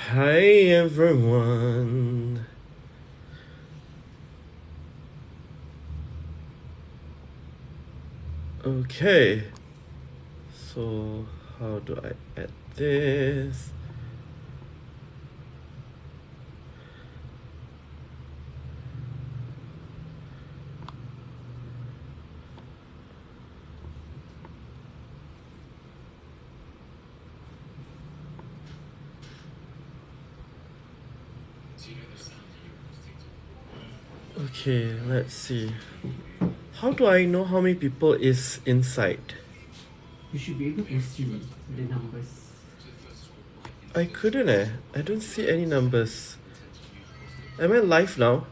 Hi everyone. Okay, so how do I add this? Okay, let's see. How do I know how many people is inside? You should be able to see the numbers. I couldn't I don't see any numbers. Am I live now?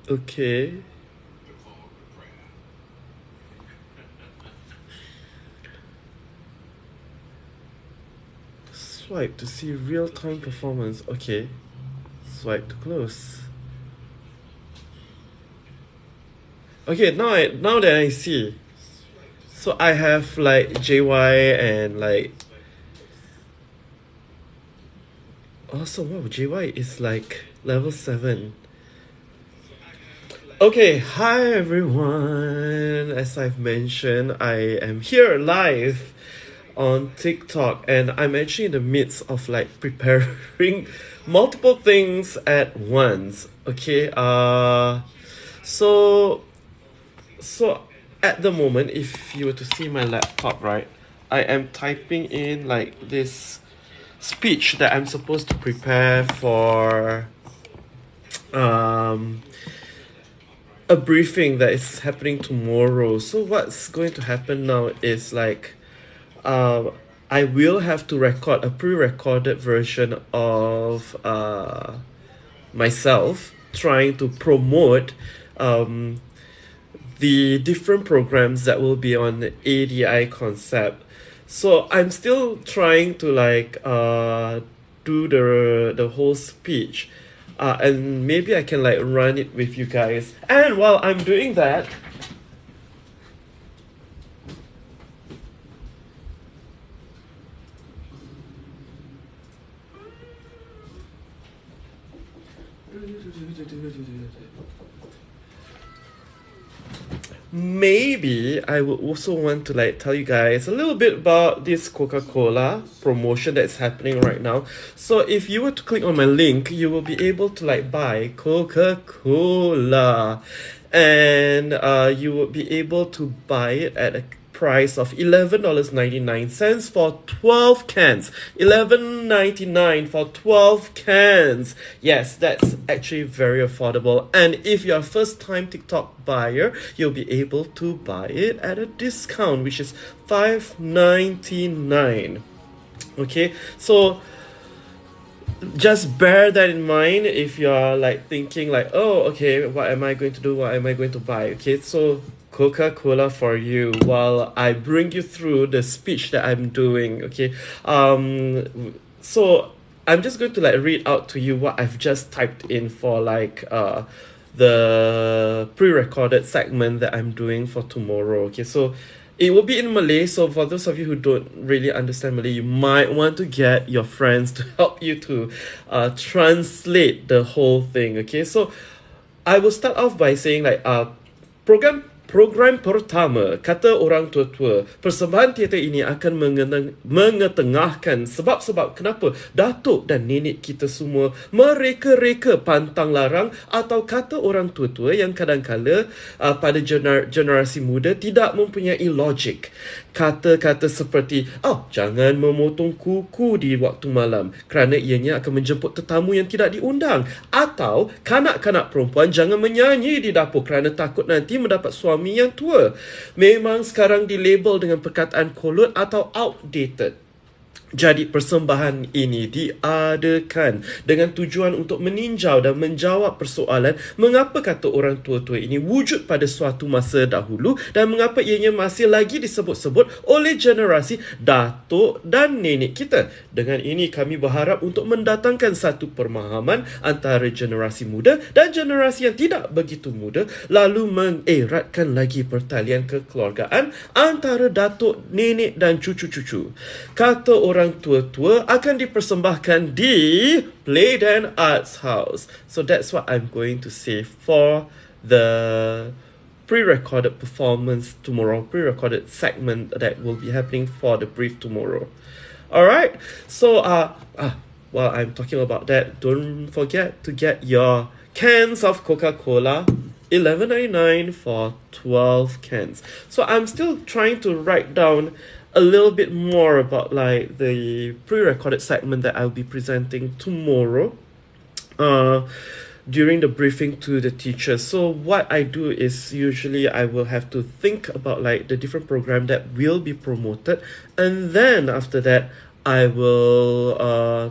Okay. Swipe to see real-time performance. Okay. Swipe to close. Okay, now that I see. So I have like JY and like awesome. Wow, JY is like level 7. Okay, hi everyone. As I've mentioned, I am here live on TikTok and I'm actually in the midst of like preparing multiple things at once. Okay, so so at the moment, if you were to see my laptop, right, I am typing in like this speech that I'm supposed to prepare for um a briefing that is happening tomorrow. So what's going to happen now is like uh I will have to record a pre-recorded version of myself trying to promote um the different programs that will be on the ADI concept. So I'm still trying to like do the whole speech. And maybe I can like run it with you guys. And while I'm doing that, maybe I would also want to like tell you guys a little bit about this Coca-Cola promotion that's happening right now. So if you were to click on my link, you will be able to like buy Coca-Cola, and you will be able to buy it at a price of $11.99 for 12 cans. $11.99 for 12 cans. Yes, that's actually very affordable. And if you're a first time TikTok buyer, you'll be able to buy it at a discount, which is $5.99. Okay, so just bear that in mind if you're like thinking like, oh, okay, what am I going to do, what am I going to buy? Okay, so Coca-Cola for you while I bring you through the speech that I'm doing. Okay, so I'm just going to like read out to you what I've just typed in for like the pre-recorded segment that I'm doing for tomorrow. Okay, so it will be in Malay, so for those of you who don't really understand Malay, you might want to get your friends to help you to translate the whole thing. Okay, so I will start off by saying like program pertama, kata orang tua-tua, persembahan teater ini akan mengetengahkan sebab-sebab kenapa datuk dan nenek kita semua mereka-reka pantang larang, atau kata orang tua-tua yang kadang-kala pada generasi muda tidak mempunyai logik. Kata-kata seperti, oh, jangan memotong kuku di waktu malam kerana ianya akan menjemput tetamu yang tidak diundang, atau kanak-kanak perempuan jangan menyanyi di dapur kerana takut nanti mendapat suami yang tua, memang sekarang dilabel dengan perkataan kolot atau outdated. Jadi persembahan ini diadakan dengan tujuan untuk meninjau dan menjawab persoalan mengapa kata orang tua-tua ini wujud pada suatu masa dahulu dan mengapa ianya masih lagi disebut-sebut oleh generasi datuk dan nenek kita. Dengan ini kami berharap untuk mendatangkan satu pemahaman antara generasi muda dan generasi yang tidak begitu muda, lalu mengeratkan lagi pertalian kekeluargaan antara datuk, nenek dan cucu-cucu. Kata orang tua-tua akan dipersembahkan di Play and Arts House. So that's what I'm going to say for the pre-recorded performance tomorrow, pre-recorded segment that will be happening for the brief tomorrow. Alright, so while I'm talking about that, don't forget to get your cans of Coca-Cola. $11.99 for 12 cans. So I'm still trying to write down a little bit more about like the pre-recorded segment that I'll be presenting tomorrow during the briefing to the teachers. So what I do is usually I will have to think about like the different program that will be promoted, and then after that I will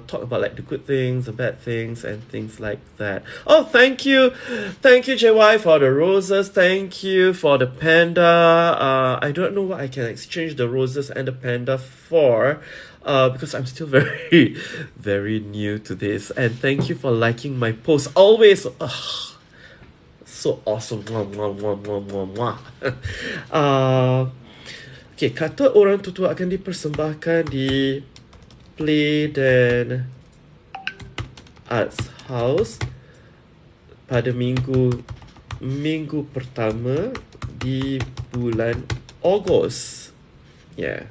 talk about like the good things, the bad things, and things like that. Oh, thank you, JY, for the roses. Thank you for the panda. I don't know what I can exchange the roses and the panda for, because I'm still very, very new to this. And thank you for liking my post. Always, so awesome. Mwah, mwah, mwah, mwah, mwah, mwah. Okay, kata orang tua akan dipersembahkan di Play dan Arts House pada minggu pertama di bulan Ogos. Yeah.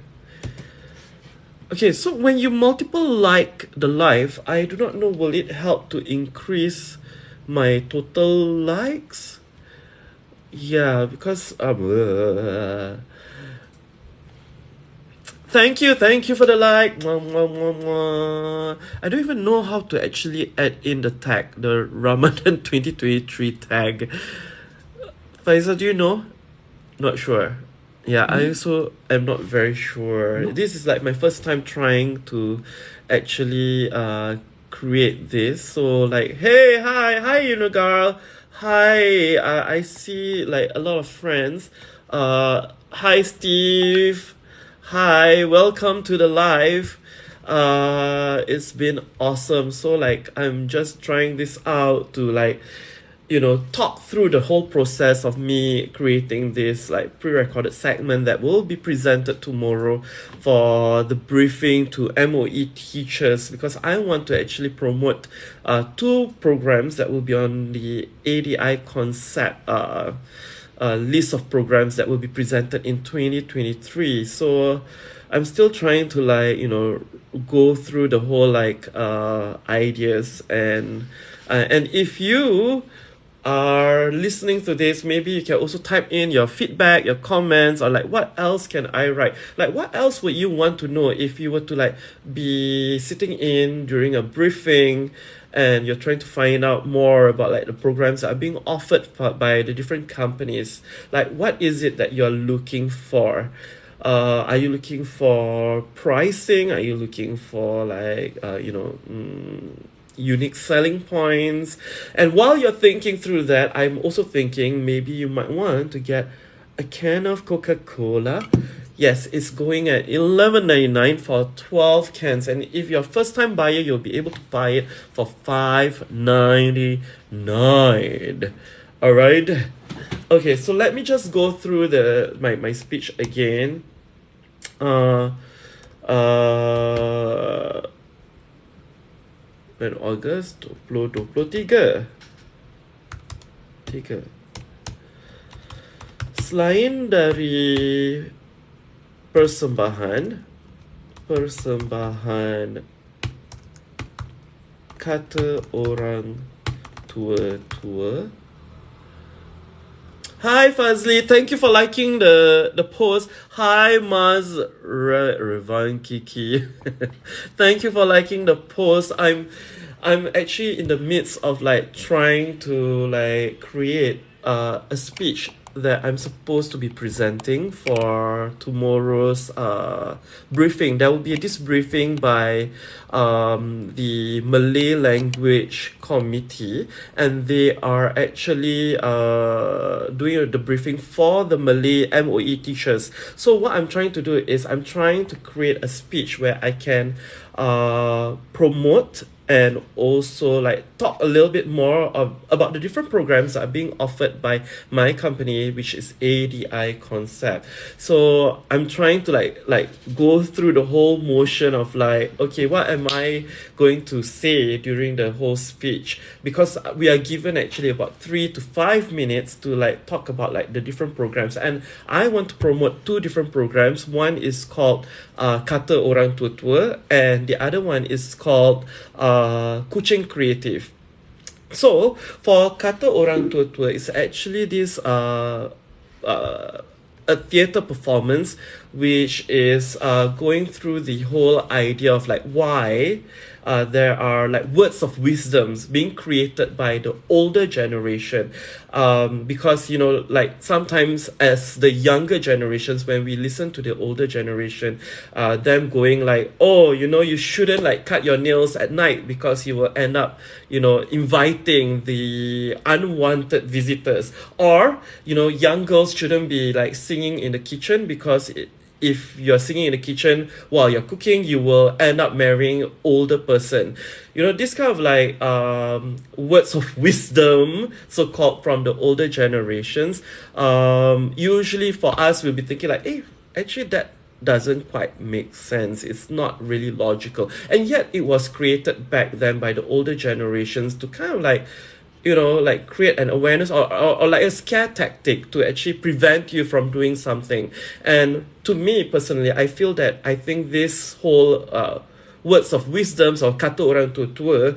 Okay, so when you multiple like the live, I do not know, will it help to increase my total likes? Yeah, because Thank you for the like. Mwah, mwah, mwah, mwah. I don't even know how to actually add in the tag, the Ramadan 2023 tag. Faisal, do you know? Not sure. Yeah, I also am not very sure. No. This is like my first time trying to actually create this. So like, hey, hi, girl. Hi, I see like a lot of friends. Hi, Steve. Hi, welcome to the live. It's been awesome. So like I'm just trying this out to like, talk through the whole process of me creating this like pre-recorded segment that will be presented tomorrow for the briefing to MOE teachers, because I want to actually promote two programs that will be on the ADI concept list of programs that will be presented in 2023. So I'm still trying to like go through the whole like ideas, and if you are listening to this, maybe you can also type in your feedback, your comments, or like what else can I write, like what else would you want to know if you were to like be sitting in during a briefing and you're trying to find out more about like the programs that are being offered by the different companies. Like what is it that you're looking for? Are you looking for pricing? Are you looking for like unique selling points? And while you're thinking through that, I'm also thinking maybe you might want to get a can of Coca-Cola. Yes, it's going at $11.99 for 12 cans, and if you're a first-time buyer, you'll be able to buy it for $5.99. All right. Okay, so let me just go through my speech again. In August 2023. Selain dari persembahan kata orang tua. Hi Fazli, thank you for liking the post. Hi Maz Revan Kiki. Thank you for liking the post. I'm actually in the midst of like trying to like create a speech that I'm supposed to be presenting for tomorrow's briefing. There will be this briefing by the Malay Language Committee, and they are actually doing the briefing for the Malay MOE teachers. So what I'm trying to do is I'm trying to create a speech where I can promote and also like talk a little bit more about the different programs that are being offered by my company, which is ADI Concept. So I'm trying to like go through the whole motion of like, okay, what am I going to say during the whole speech, because we are given actually about 3 to 5 minutes to like talk about like the different programs, and I want to promote two different programs. One is called Kata Orang Tua-Tua, and the other one is called Kuching Creative. So for Kata Orang Tua-Tua, it's actually this a theatre performance which is going through the whole idea of like why there are like words of wisdoms being created by the older generation, because you know, like sometimes as the younger generations, when we listen to the older generation, them going like, oh, you know, you shouldn't like cut your nails at night because you will end up, you know, inviting the unwanted visitors, or you know, young girls shouldn't be like singing in the kitchen because if you're singing in the kitchen while you're cooking, you will end up marrying older person. You know, this kind of like words of wisdom, so called, from the older generations. Usually for us, we'll be thinking like, hey, actually that doesn't quite make sense. It's not really logical. And yet it was created back then by the older generations to kind of like, you know, like create an awareness, or like a scare tactic to actually prevent you from doing something. And to me personally, I think this whole words of wisdoms or kata orang tua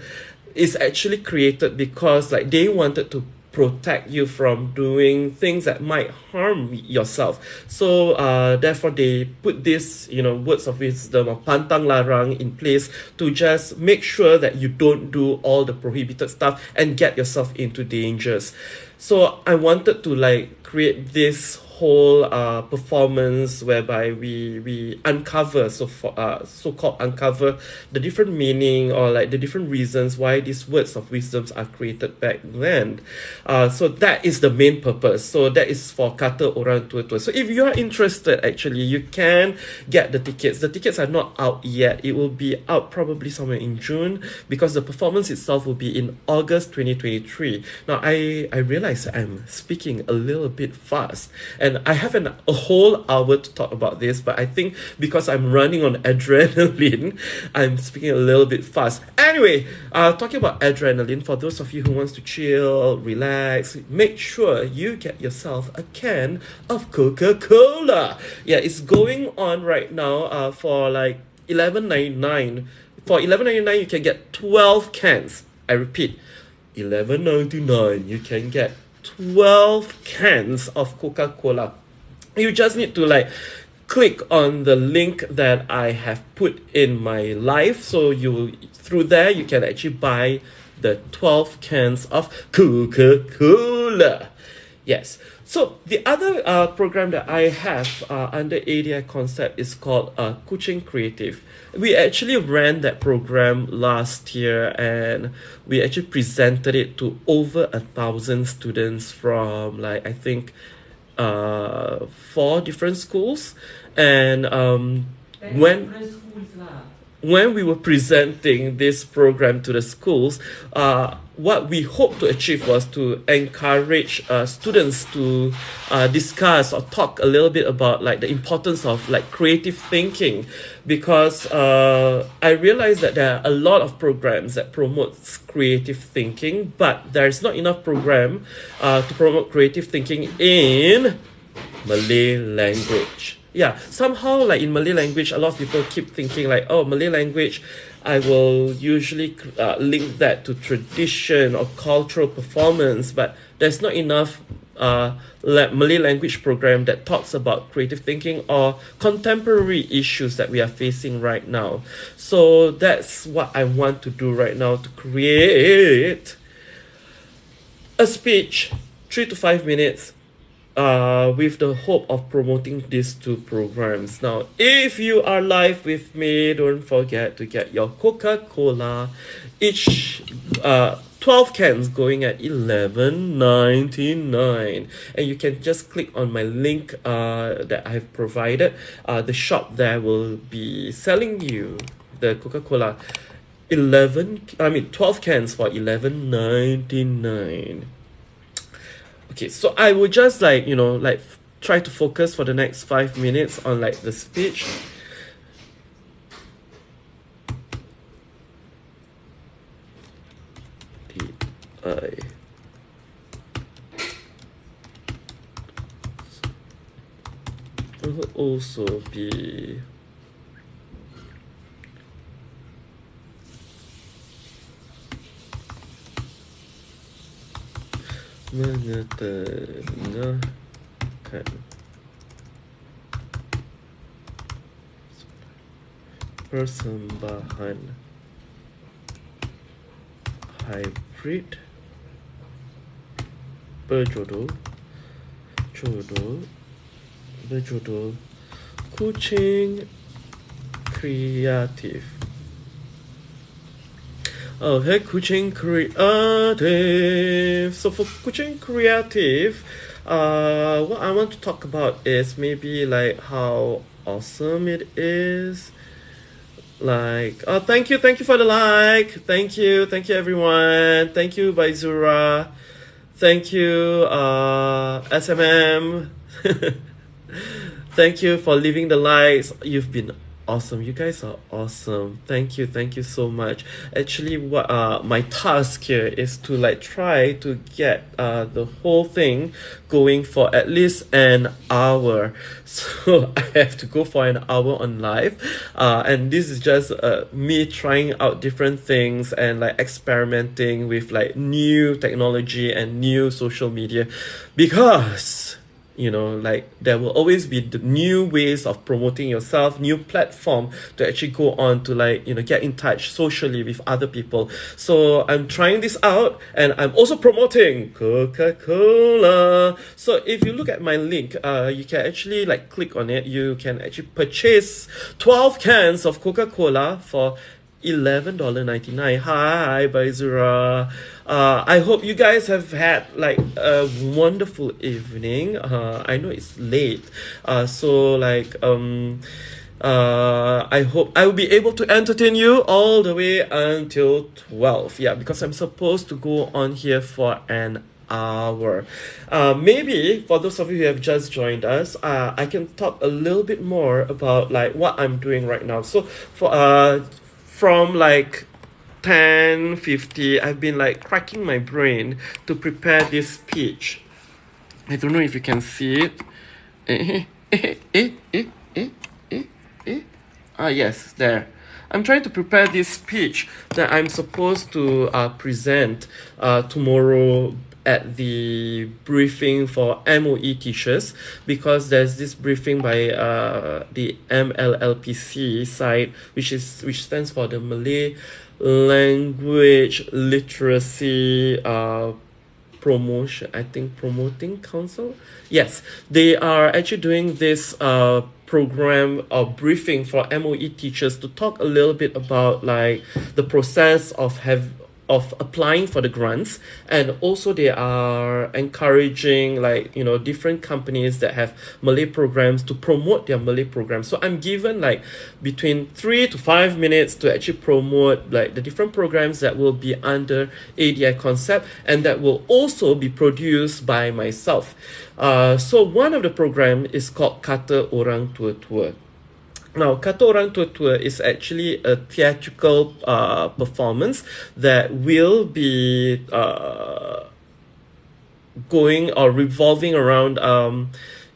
is actually created because like they wanted to protect you from doing things that might harm yourself. So therefore they put this, you know, words of wisdom or pantang larang in place to just make sure that you don't do all the prohibited stuff and get yourself into dangers. So I wanted to like create this whole performance whereby we uncover, so-called uncover the different meaning or like the different reasons why these words of wisdoms are created back then. So that is the main purpose. So that is for Kata Orang Tua-Tua. So if you are interested, actually you can get the tickets. The tickets are not out yet. It will be out probably somewhere in June, because the performance itself will be in August 2023. Now I realize I'm speaking a little bit fast, and I have a whole hour to talk about this, but I think because I'm running on adrenaline, I'm speaking a little bit fast. Anyway, talking about adrenaline, for those of you who wants to chill, relax, make sure you get yourself a can of Coca-Cola. Yeah, it's going on right now for like $11.99. For $11.99, you can get 12 cans. I repeat, $11.99, you can get 12 cans of Coca-Cola. You just need to like click on the link that I have put in my live, so you through there you can actually buy the 12 cans of Coca-Cola. Yes. So the other program that I have under ADI Concept is called Kuching Creative. We actually ran that program last year, and we actually presented it to over 1,000 students from like I think 4 different schools. And when we were presenting this program to the schools, what we hoped to achieve was to encourage students to discuss or talk a little bit about like the importance of like creative thinking, because I realized that there are a lot of programs that promotes creative thinking, but there's not enough program to promote creative thinking in Malay language. Yeah, somehow like in Malay language, a lot of people keep thinking like, oh, Malay language, I will usually link that to tradition or cultural performance, but there's not enough Malay language program that talks about creative thinking or contemporary issues that we are facing right now. So that's what I want to do right now, to create a speech, 3 to 5 minutes, with the hope of promoting these two programs. Now, if you are live with me, don't forget to get your Coca-Cola. Each 12 cans going at 11.99, and you can just click on my link that I have provided. The shop there will be selling you the Coca-Cola 12 cans for 11.99. Okay, so I will just try to focus for the next 5 minutes on like the speech. I will also be mengetengahkan persembahan hybrid berjudul kucing kreatif. Okay, Kuching Creative. So for Kuching Creative, what I want to talk about is maybe like how awesome it is. Like, oh, thank you for the like. Thank you everyone. Thank you, Baizura. Thank you, SMM. Thank you for leaving the likes. You've been awesome. You guys are awesome. Thank you so much. Actually, what my task here is to like try to get the whole thing going for at least an hour. So I have to go for an hour on live, and this is just me trying out different things and like experimenting with like new technology and new social media, because like there will always be the new ways of promoting yourself, new platform to actually go on to like get in touch socially with other people. So I'm trying this out, and I'm also promoting Coca-Cola. So if you look at my link, you can actually like click on it. You can actually purchase 12 cans of Coca-Cola for $11.99. Hi, Baizura. I hope you guys have had like a wonderful evening. I know it's late. I hope I will be able to entertain you all the way until 12. Yeah, because I'm supposed to go on here for an hour. Maybe for those of you who have just joined us, I can talk a little bit more about like what I'm doing right now. So from like 10:50, I've been like cracking my brain to prepare this speech. I don't know if you can see it. Yes, there. I'm trying to prepare this speech that I'm supposed to present tomorrow at the briefing for MOE teachers, because there's this briefing by the MLLPC side, which stands for the Malay Language Literacy Promoting Council. Yes, they are actually doing this program or briefing for MOE teachers to talk a little bit about like the process of applying for the grants, and also they are encouraging like different companies that have Malay programs to promote their Malay programs. So I'm given like between 3 to 5 minutes to actually promote like the different programs that will be under ADI concept and that will also be produced by myself. So one of the program is called Kata Orang Tua-Tua. Now, Kata Orang Tua-Tua is actually a theatrical performance that will be going or revolving around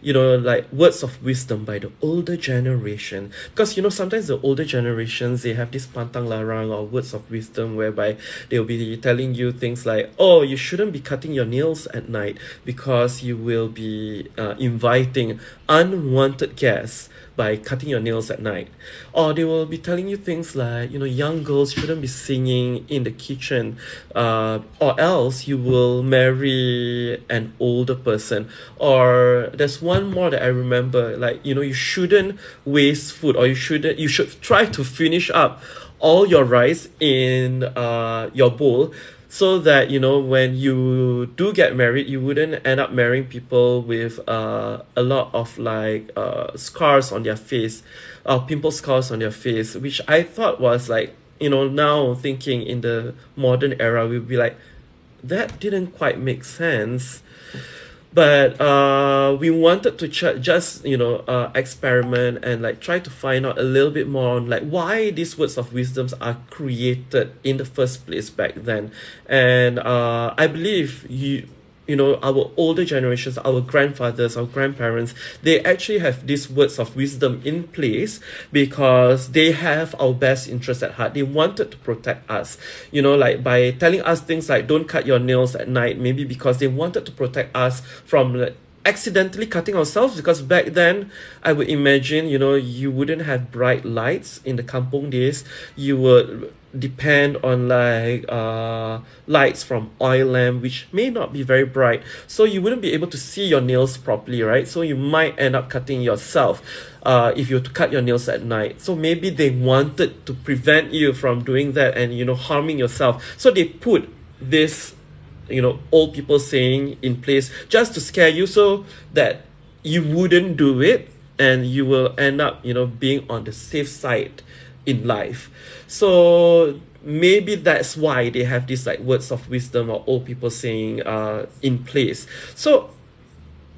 like words of wisdom by the older generation. Because sometimes the older generations, they have this pantang larang or words of wisdom whereby they'll be telling you things like, oh, you shouldn't be cutting your nails at night because you will be inviting unwanted guests by cutting your nails at night. Or they will be telling you things like, young girls shouldn't be singing in the kitchen, or else you will marry an older person. Or there's one more that I remember, like, you shouldn't waste food, or you should try to finish up all your rice in your bowl, so that when you do get married, you wouldn't end up marrying people with a lot of like scars on their face, pimple scars on their face, which I thought was like, now thinking in the modern era, we'd be like, that didn't quite make sense. But we wanted to just experiment and like try to find out a little bit more on like why these words of wisdoms are created in the first place back then. And I believe our older generations, our grandfathers, our grandparents, they actually have these words of wisdom in place because they have our best interest at heart. They wanted to protect us, like by telling us things like don't cut your nails at night, maybe because they wanted to protect us from like, accidentally cutting ourselves, because back then I would imagine you wouldn't have bright lights in the kampong days. You would depend on like lights from oil lamp, which may not be very bright, so you wouldn't be able to see your nails properly, right? So you might end up cutting yourself if you were to cut your nails at night. So maybe they wanted to prevent you from doing that and harming yourself, so they put this old people saying in place just to scare you, so that you wouldn't do it and you will end up being on the safe side in life. So maybe that's why they have these like words of wisdom or old people saying in place. So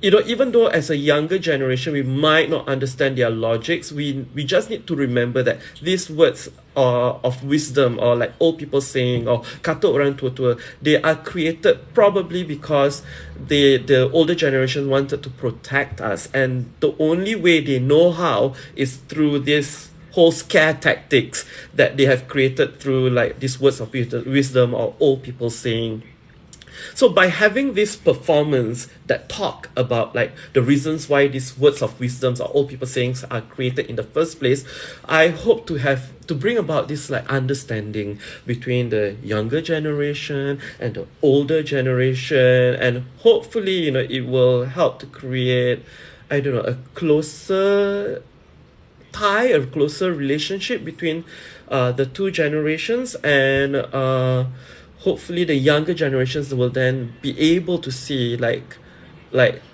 even though as a younger generation we might not understand their logics, we just need to remember that these words of wisdom, or like old people saying, or kata orang tua-tua, they are created probably because the older generation wanted to protect us, and the only way they know how is through this whole scare tactics that they have created through like these words of wisdom or old people saying. So by having this performance that talk about like the reasons why these words of wisdoms or old people sayings are created in the first place, I hope to bring about this like understanding between the younger generation and the older generation, and hopefully it will help to create, I don't know, a closer tie, a closer relationship between the two generations, and hopefully the younger generations will then be able to see like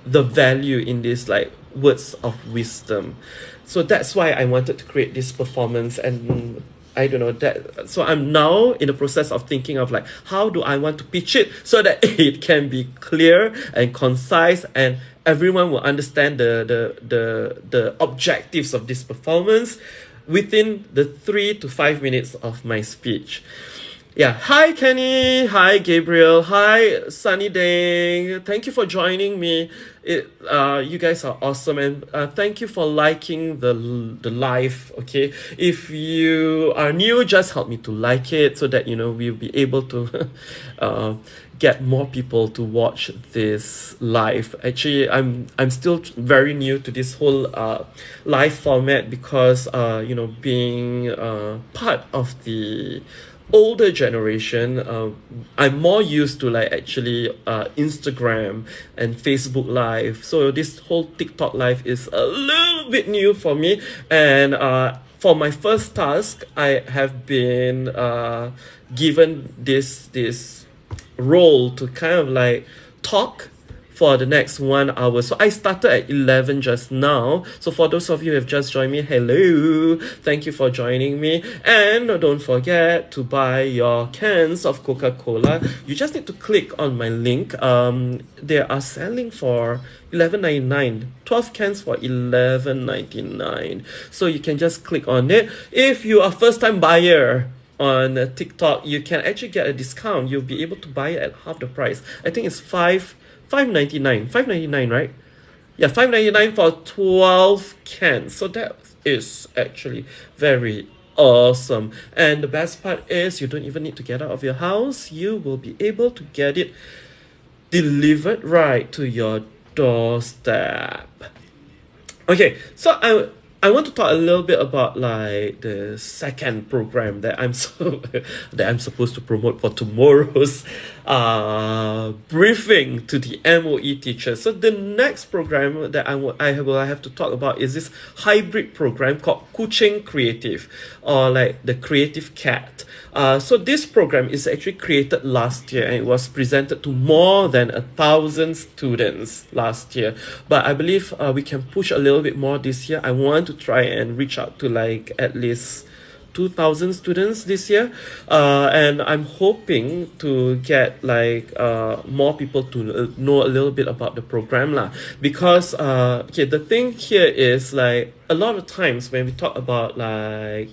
the value in this like words of wisdom. So that's why I wanted to create this performance, and I don't know that. So I'm now in the process of thinking of like how do I want to pitch it so that it can be clear and concise, and everyone will understand the objectives of this performance within the 3 to 5 minutes of my speech. Yeah, hi Kenny, hi Gabriel, hi Sunny Day. Thank you for joining me. You guys are awesome, and thank you for liking the live. Okay, if you are new, just help me to like it so that we'll be able to get more people to watch this live. Actually, I'm still very new to this whole live format because being part of the older generation, I'm more used to like actually Instagram and Facebook live. So this whole TikTok live is a little bit new for me, and for my first task I have been given this role to kind of like talk for the next 1 hour. So I started at 11 just now. So for those of you who have just joined me, hello, thank you for joining me. And don't forget to buy your cans of Coca-Cola. You just need to click on my link. They are selling for $11.99, 12 cans for $11.99. So you can just click on it. If you are a first-time buyer on TikTok, you can actually get a discount. You'll be able to buy it at half the price. I think it's $5.99, right? Yeah, $5.99 for 12 cans. So that is actually very awesome. And the best part is you don't even need to get out of your house. You will be able to get it delivered right to your doorstep. Okay, so I want to talk a little bit about like the second program that I'm so that I'm supposed to promote for tomorrow's briefing to the MOE teachers. So the next program that I will have to talk about is this hybrid program called Kuching Creative, or like the Creative Cat. So this program is actually created last year and it was presented to more than 1,000 students last year. But I believe we can push a little bit more this year. I want to try and reach out to like at least 2,000 students this year, and I'm hoping to get like more people to know a little bit about the program lah. Because okay, the thing here is like a lot of times when we talk about like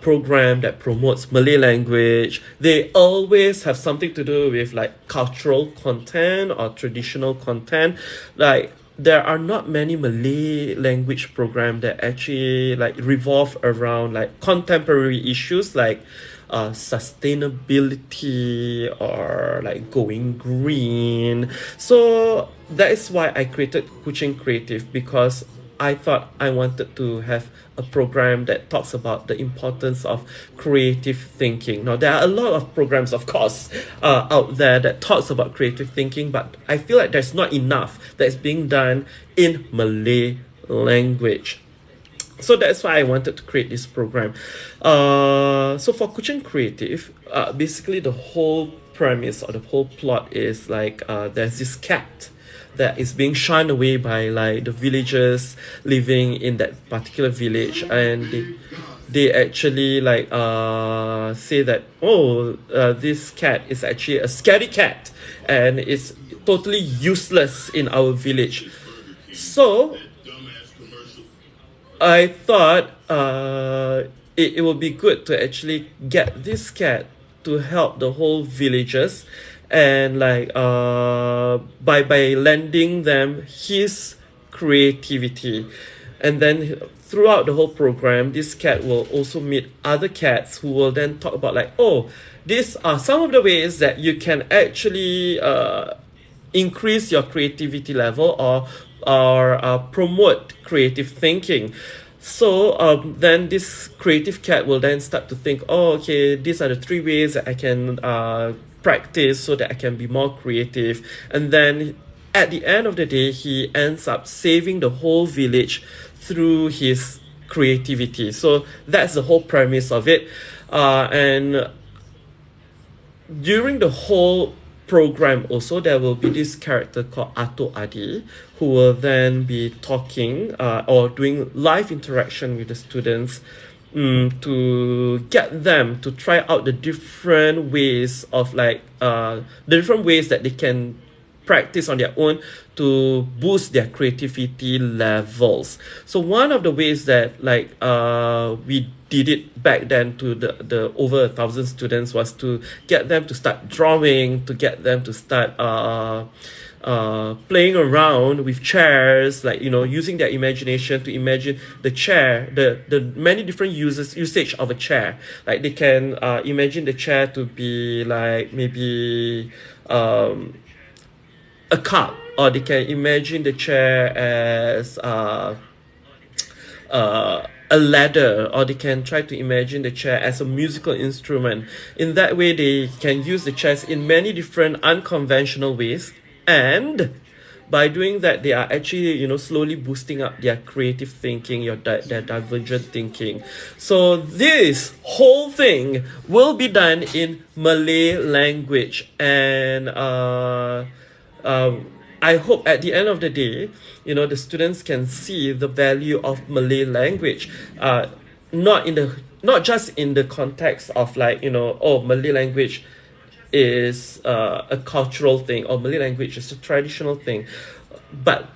program that promotes Malay language, they always have something to do with like cultural content or traditional content. Like there are not many Malay language program that actually like revolve around like contemporary issues like sustainability or like going green. So that is why I created Kuching Creative, because I thought I wanted to have a program that talks about the importance of creative thinking. Now, there are a lot of programs, of course, out there that talks about creative thinking, but I feel like there's not enough that's being done in Malay language. So that's why I wanted to create this program. So for Kuching Creative, basically the whole premise or the whole plot is like there's this cat that is being shunned away by like the villagers living in that particular village, and they actually like say that, oh, this cat is actually a scary cat and it's totally useless in our village. So I thought it would be good to actually get this cat to help the whole villagers, and like by lending them his creativity. And then throughout the whole program, this cat will also meet other cats who will then talk about like, oh, these are some of the ways that you can actually increase your creativity level, or promote creative thinking. So then this creative cat will then start to think, oh, okay, these are the three ways that I can practice so that I can be more creative. And then at the end of the day, he ends up saving the whole village through his creativity. So that's the whole premise of it. And during the whole program also, there will be this character called Ato Adi, who will then be talking or doing live interaction with the students, to get them to try out the different ways of like the different ways that they can practice on their own to boost their creativity levels. So one of the ways that like we did it back then to the over 1,000 students was to get them to start drawing, to get them to start playing around with chairs, like, you know, using their imagination to imagine the chair, the many different usage of a chair. Like they can imagine the chair to be like maybe a cup, or they can imagine the chair as a ladder, or they can try to imagine the chair as a musical instrument. In that way, they can use the chairs in many different unconventional ways, and by doing that, they are actually, you know, slowly boosting up their creative thinking, their divergent thinking. So this whole thing will be done in Malay language, and I hope at the end of the day, you know, the students can see the value of Malay language, not just in the context of like, you know, oh, Malay language is a cultural thing, or Malay language is a traditional thing, but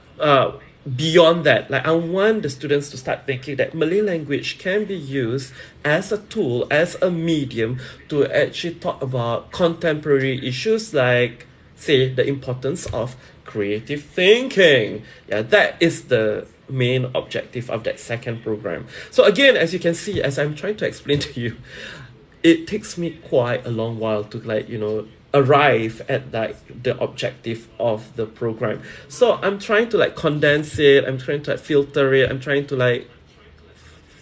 beyond that, like I want the students to start thinking that Malay language can be used as a tool, as a medium to actually talk about contemporary issues, like say the importance of creative thinking. Yeah, that is the main objective of that second program. So again, as you can see, as I'm trying to explain to you, it takes me quite a long while to like, you know, arrive at like the objective of the program. So I'm trying to like condense it, I'm trying to like filter it, I'm trying to like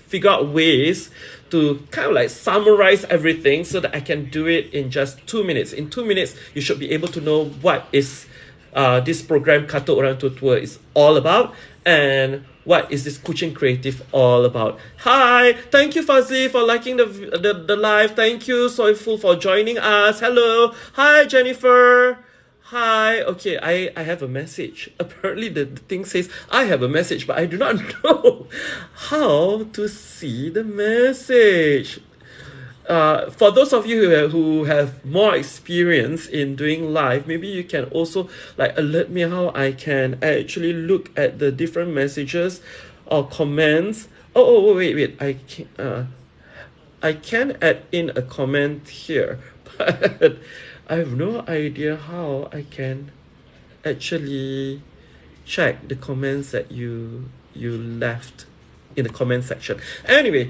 figure out ways to kind of like summarize everything so that I can do it in just 2 minutes. In 2 minutes, you should be able to know what is this program Kata Orang Tua is all about, and what is this Kuching Creative all about. Hi, thank you Fazli for liking the live. Thank you Soiful for joining us. Hello, hi Jennifer. Hi, okay, I have a message. Apparently the thing says I have a message, but I do not know how to see the message. For those of you who have more experience in doing live, maybe you can also like alert me how I can actually look at the different messages or comments. Wait, I can add in a comment here, but I have no idea how I can actually check the comments that you left in the comment section. Anyway,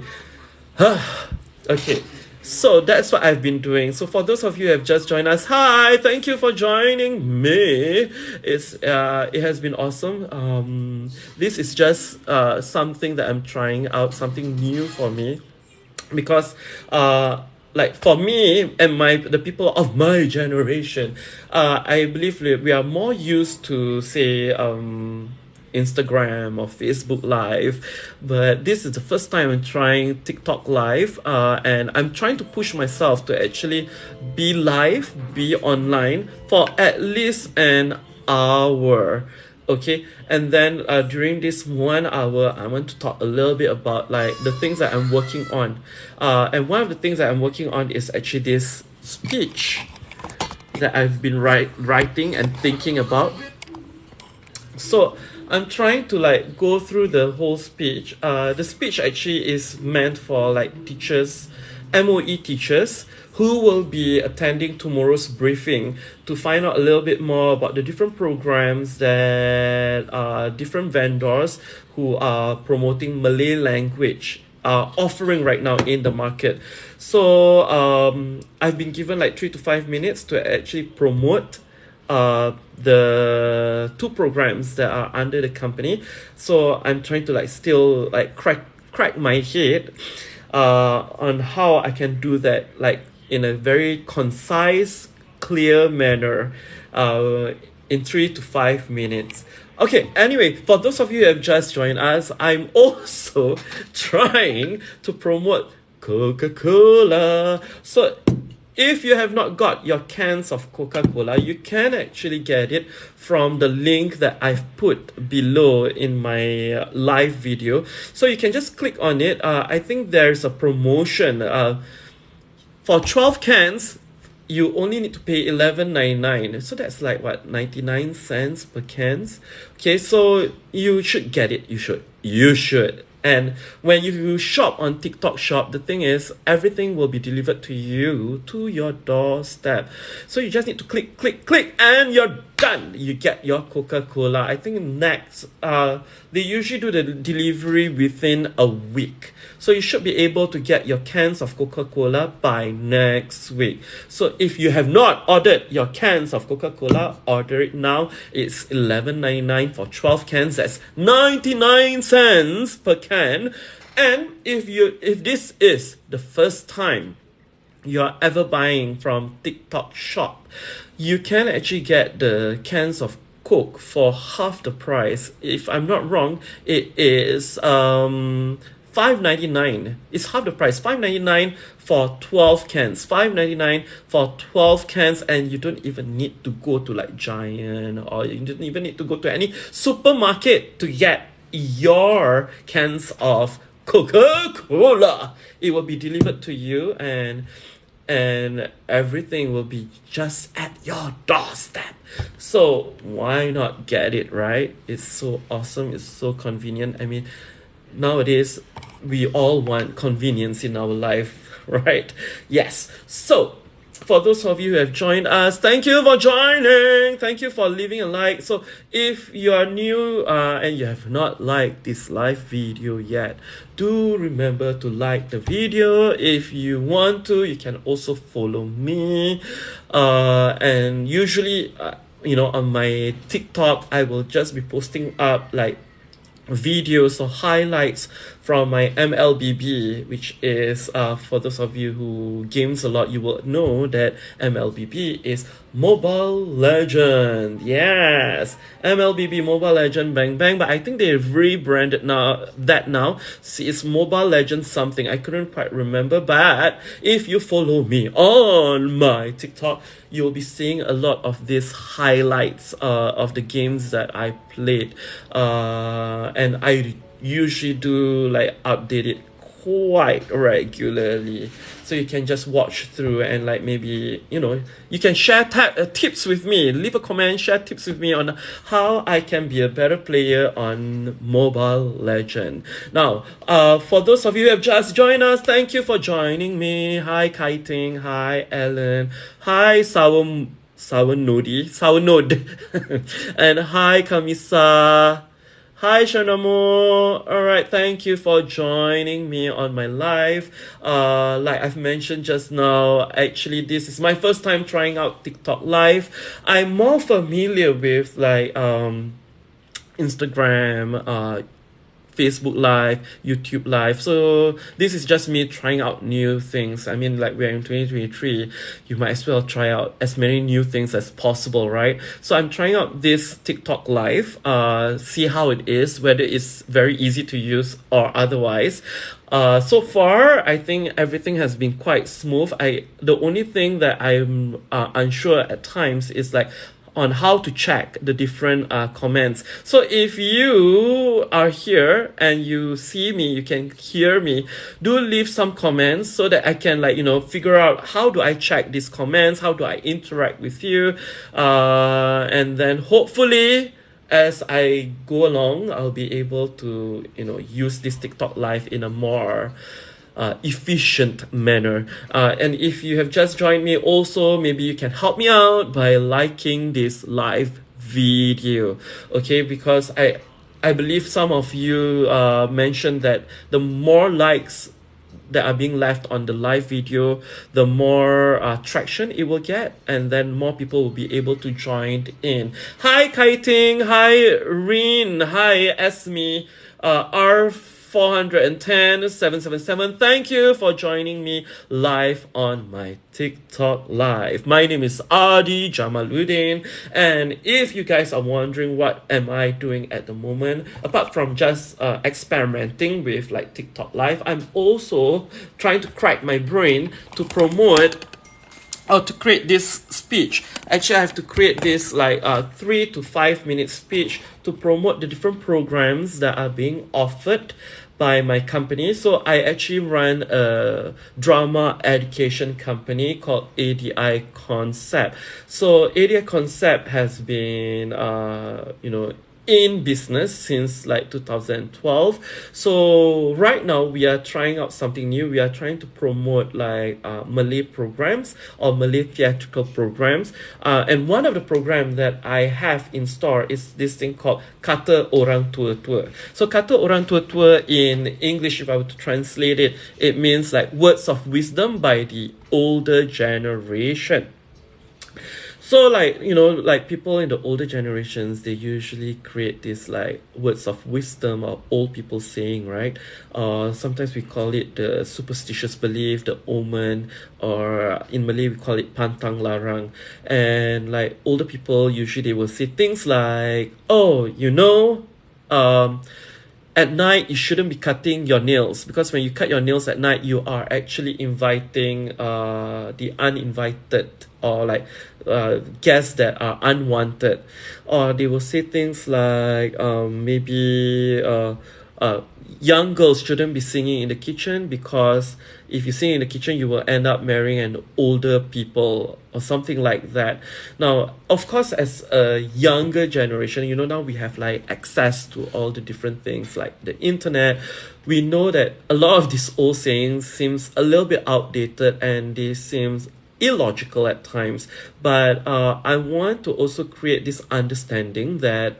okay. So that's what I've been doing. So for those of you who have just joined us, hi, thank you for joining me. It has been awesome. This is just something that I'm trying out, something new for me, because like for me and the people of my generation, I believe we are more used to say Instagram or Facebook Live, but this is the first time I'm trying TikTok Live, and I'm trying to push myself to actually be live, be online for at least an hour. Okay, and then during this 1 hour, I want to talk a little bit about like the things that I'm working on, and one of the things that I'm working on is actually this speech that I've been writing and thinking about. So I'm trying to like go through the whole speech. The speech actually is meant for like teachers, MOE teachers, who will be attending tomorrow's briefing to find out a little bit more about the different programs that different vendors who are promoting Malay language are offering right now in the market. So I've been given like 3 to 5 minutes to actually promote the two programs that are under the company. So I'm trying to like still like crack my head on how I can do that like in a very concise, clear manner in 3 to 5 minutes. Okay, anyway, for those of you who have just joined us, I'm also trying to promote Coca-Cola. So if you have not got your cans of Coca-Cola, you can actually get it from the link that I've put below in my live video. So you can just click on it. I think there's a promotion. For 12 cans, you only need to pay $11.99. So that's like what, 99 cents per cans. Okay, so you should get it. You should. And when you shop on TikTok Shop, the thing is, everything will be delivered to you, to your doorstep. So you just need to click, and you're done. You get your Coca-Cola. I think next, they usually do the delivery within a week. So you should be able to get your cans of Coca-Cola by next week. So if you have not ordered your cans of Coca-Cola, order it now. It's $11.99 for 12 cans. That's 99 cents per can. And if this is the first time you're ever buying from TikTok Shop, you can actually get the cans of Coke for half the price. If I'm not wrong, it is $5.99. It's half the price. $5.99 for 12 cans. $5.99 for 12 cans, and you don't even need to go to like Giant, or you don't even need to go to any supermarket to get your cans of Coca-Cola. It will be delivered to you, and everything will be just at your doorstep. So why not get it, right? It's so awesome. It's so convenient. I mean, nowadays we all want convenience in our life, right? Yes. So for those of you who have joined us, thank you for joining. Thank you for leaving a like. So if you are new and you have not liked this live video yet, do remember to like the video. If you want to, you can also follow me. And usually, on my TikTok, I will just be posting up like videos or highlights from my MLBB, which is for those of you who games a lot, you will know that MLBB is Mobile Legend. Yes, MLBB Mobile Legend Bang Bang, but I think they've rebranded now. See, it's Mobile Legend something. I couldn't quite remember, but if you follow me on my TikTok, you'll be seeing a lot of these highlights of the games that I played, and I usually do like update it quite regularly, so you can just watch through and like maybe you can share tips with me, leave a comment, share tips with me on how I can be a better player on Mobile Legend. Now for those of you who have just joined us, thank you for joining me. Hi Kiting, hi Ellen, hi Sour Node and hi Kamisa. Hi Shanamo. Alright, thank you for joining me on my live. Like I've mentioned just now, actually this is my first time trying out TikTok live. I'm more familiar with like Instagram, Facebook Live, YouTube Live. So this is just me trying out new things. I mean, like we're in 2023, you might as well try out as many new things as possible, right? So I'm trying out this TikTok Live, see how it is, whether it's very easy to use or otherwise. So far, I think everything has been quite smooth. The only thing that I'm unsure at times is like on how to check the different comments. So if you are here and you see me, you can hear me, do leave some comments so that I can figure out how do I check these comments, how do I interact with you, and then hopefully as I go along, I'll be able to use this TikTok live in a more efficient manner. And if you have just joined me also, maybe you can help me out by liking this live video, okay? Because I believe some of you mentioned that the more likes that are being left on the live video, the more traction it will get, and then more people will be able to join in. Hi Kiting, hi Reen, hi Esme, R410 777. Thank you for joining me live on my TikTok live. My name is Adi Jamaluddin, and if you guys are wondering what am I doing at the moment, apart from just experimenting with like TikTok live, I'm also trying to crack my brain to promote or to create this speech. Actually, I have to create this like 3 to 5 minute speech to promote the different programs that are being offered by my company. So I actually run a drama education company called ADI Concept. So ADI Concept has been in business since like 2012. So right now we are trying out something new. We are trying to promote like Malay programs or Malay theatrical programs. And one of the programs that I have in store is this thing called Kata Orang Tua Tua. So Kata Orang Tua Tua in English, if I were to translate it, it means like words of wisdom by the older generation. So like people in the older generations, they usually create this like words of wisdom or old people saying, right? Sometimes we call it the superstitious belief, the omen, or in Malay we call it pantang larang. And like older people, usually they will say things like, oh, at night you shouldn't be cutting your nails, because when you cut your nails at night, you are actually inviting the uninvited, or like guests that are unwanted. Or they will say things like maybe young girls shouldn't be singing in the kitchen, because if you sing in the kitchen you will end up marrying an older people or something like that. Now of course, as a younger generation, now we have like access to all the different things like the internet. We know that a lot of these old sayings seems a little bit outdated and they seems illogical at times, but I want to also create this understanding that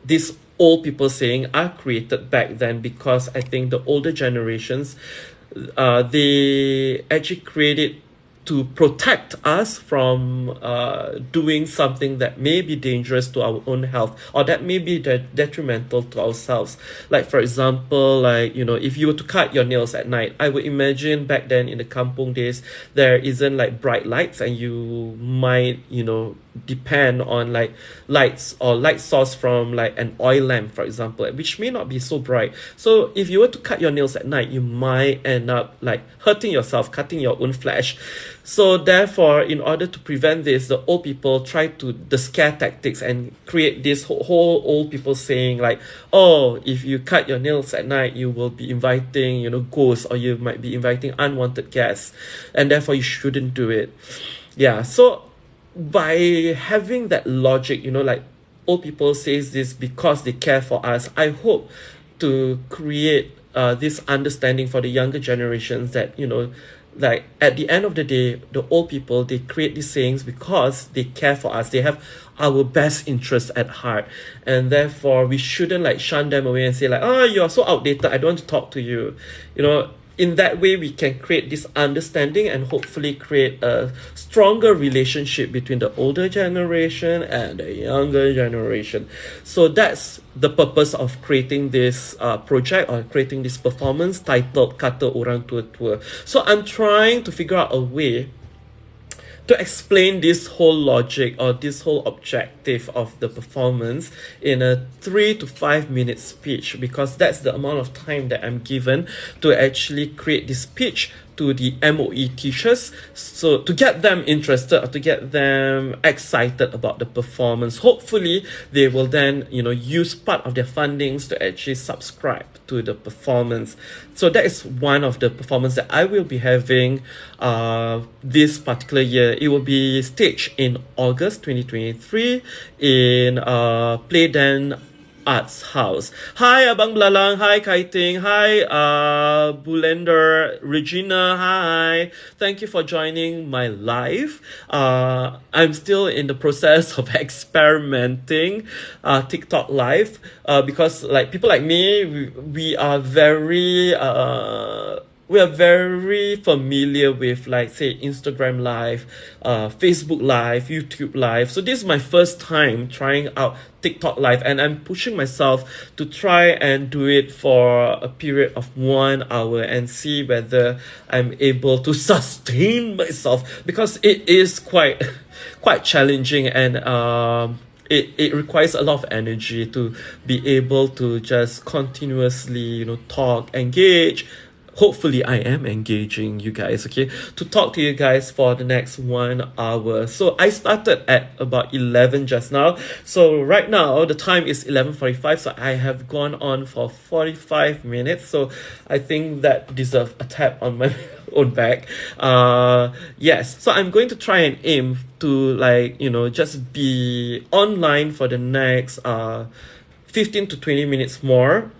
these old people saying are created back then, because I think the older generations they actually create it to protect us from doing something that may be dangerous to our own health or that may be detrimental to ourselves. Like for example, like if you were to cut your nails at night, I would imagine back then in the kampung days there isn't like bright lights, and you might depend on like lights or light source from like an oil lamp, for example, which may not be so bright. So if you were to cut your nails at night, you might end up like hurting yourself, cutting your own flesh. So therefore, in order to prevent this, the old people try to the scare tactics and create this whole old people saying like, oh, if you cut your nails at night, you will be inviting ghosts, or you might be inviting unwanted guests, and therefore you shouldn't do it. Yeah, so by having that logic, like old people says this because they care for us, I hope to create this understanding for the younger generations that like at the end of the day, the old people, they create these sayings because they care for us, they have our best interests at heart, and therefore we shouldn't like shun them away and say like, oh, you're so outdated, I don't want to talk to you. In that way, we can create this understanding and hopefully create a stronger relationship between the older generation and the younger generation. So that's the purpose of creating this project or creating this performance titled Kata Orang Tua Tua. So I'm trying to figure out a way to explain this whole logic or this whole objective of the performance in a 3 to 5 minute speech, because that's the amount of time that I'm given to actually create this speech to the MOE teachers, so to get them interested or to get them excited about the performance. Hopefully they will then use part of their fundings to actually subscribe to the performance. So that is one of the performance that I will be having this particular year. It will be staged in August 2023 in Playden Arts House. Hi Abang Belalang, hi Kaiting, hi Bulender, Regina, hi. Thank you for joining my live. I'm still in the process of experimenting TikTok live because like people like me, we are very familiar with like say Instagram live, Facebook live, YouTube live. So this is my first time trying out TikTok live, and I'm pushing myself to try and do it for a period of 1 hour and see whether I'm able to sustain myself, because it is quite challenging, and it requires a lot of energy to be able to just continuously talk, engage. Hopefully I am engaging you guys, okay, to talk to you guys for the next 1 hour. So I started at about 11 just now. So right now the time is 11:45. So I have gone on for 45 minutes. So I think that deserves a tap on my own back. Yes. So I'm going to try and aim to like, just be online for the next 15 to 20 minutes more.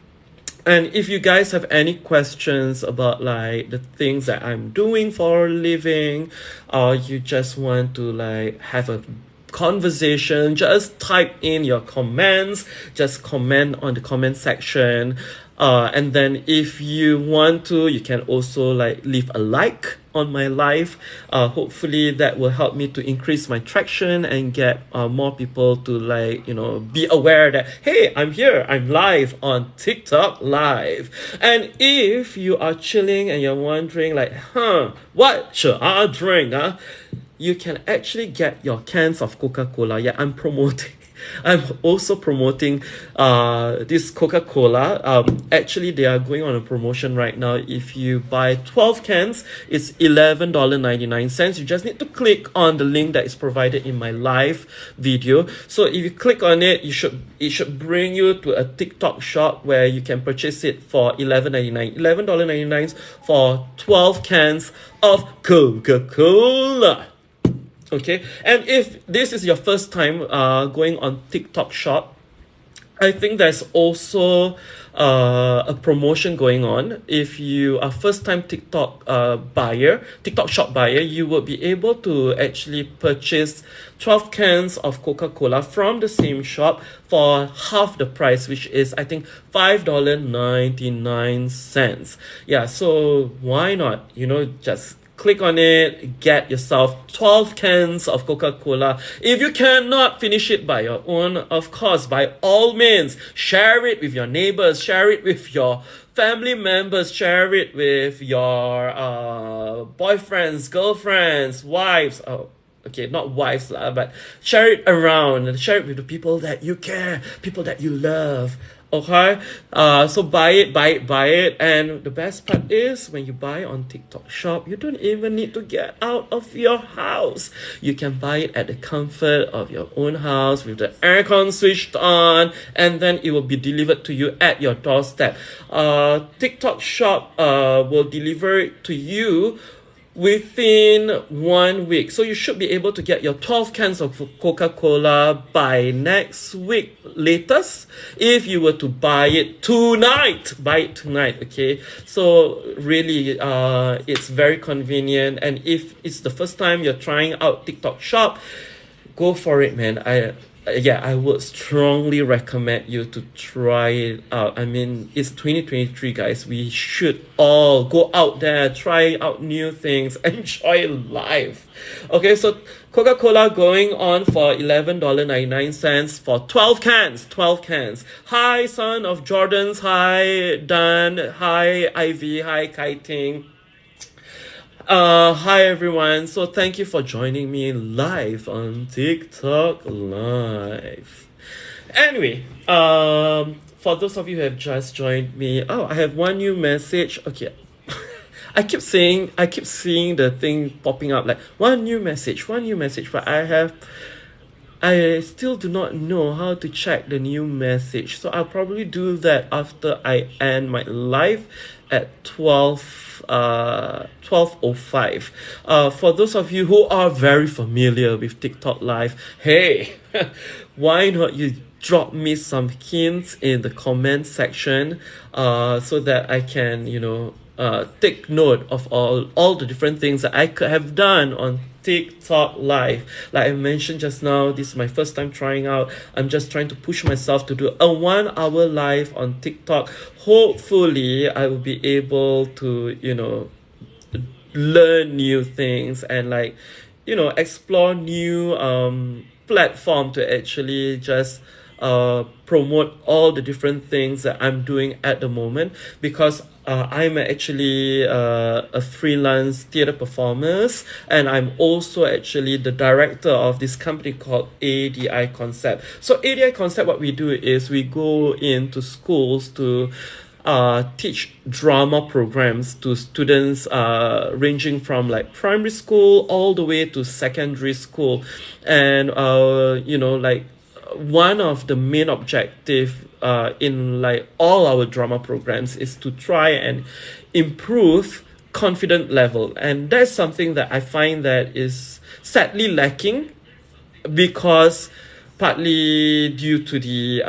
And if you guys have any questions about like the things that I'm doing for a living, or you just want to like have a conversation, just type in your comments, just comment on the comment section. And then if you want to, you can also like leave a like on my live. Hopefully that will help me to increase my traction and get more people to like, be aware that, hey, I'm here, I'm live on TikTok live. And if you are chilling and you're wondering like, what should I drink? You can actually get your cans of Coca-Cola. Yeah, I'm also promoting this Coca-Cola. Actually, they are going on a promotion right now. If you buy 12 cans, it's $11.99. You just need to click on the link that is provided in my live video. So if you click on it, it should bring you to a TikTok shop where you can purchase it for $11.99. $11.99 for 12 cans of Coca-Cola. Okay, and if this is your first time going on TikTok shop, I think there's also a promotion going on. If you are first time TikTok shop buyer, you will be able to actually purchase 12 cans of Coca-Cola from the same shop for half the price, which is I think $5.99. Yeah, so why not, just Click on it, get yourself 12 cans of Coca-Cola. If you cannot finish it by your own, of course, by all means, share it with your neighbors, share it with your family members, share it with your boyfriends, girlfriends, wives. Oh, okay, not wives, but share it around. Share it with the people that you care, people that you love. Okay, so buy it, buy it, buy it, and the best part is when you buy on TikTok Shop, you don't even need to get out of your house. You can buy it at the comfort of your own house with the aircon switched on, and then it will be delivered to you at your doorstep. TikTok Shop will deliver it to you within 1 week. So you should be able to get your 12 cans of Coca-Cola by next week latest if you were to buy it tonight. Buy it tonight, okay? So really, it's very convenient. And if it's the first time you're trying out TikTok Shop, go for it, man. I would strongly recommend you to try it out. I mean, it's 2023, guys. We should all go out there, try out new things, enjoy life. Okay, so Coca-Cola going on for $11.99 for 12 cans. 12 cans. Hi, son of Jordans. Hi, Dan. Hi, Ivy. Hi, Kiting. Hi everyone. So thank you for joining me live on TikTok Live. Anyway, for those of you who have just joined me, I have one new message. Okay. I keep seeing the thing popping up like one new message, but I still do not know how to check the new message. So I'll probably do that after I end my live at 12:05. For those of you who are very familiar with TikTok Live, hey, why not you drop me some hints in the comment section so that I can, take note of all the different things that I could have done on TikTok Live. Like I mentioned just now, this is my first time trying out. I'm just trying to push myself to do a 1 hour live on TikTok. Hopefully I will be able to, learn new things and explore new platform to actually just promote all the different things that I'm doing at the moment, because I'm actually a freelance theater performer, and I'm also actually the director of this company called ADI Concept. So ADI Concept, what we do is we go into schools to teach drama programs to students ranging from like primary school all the way to secondary school. And one of the main objective in like all our drama programs is to try and improve confidence level, and that's something that I find that is sadly lacking, because partly due to the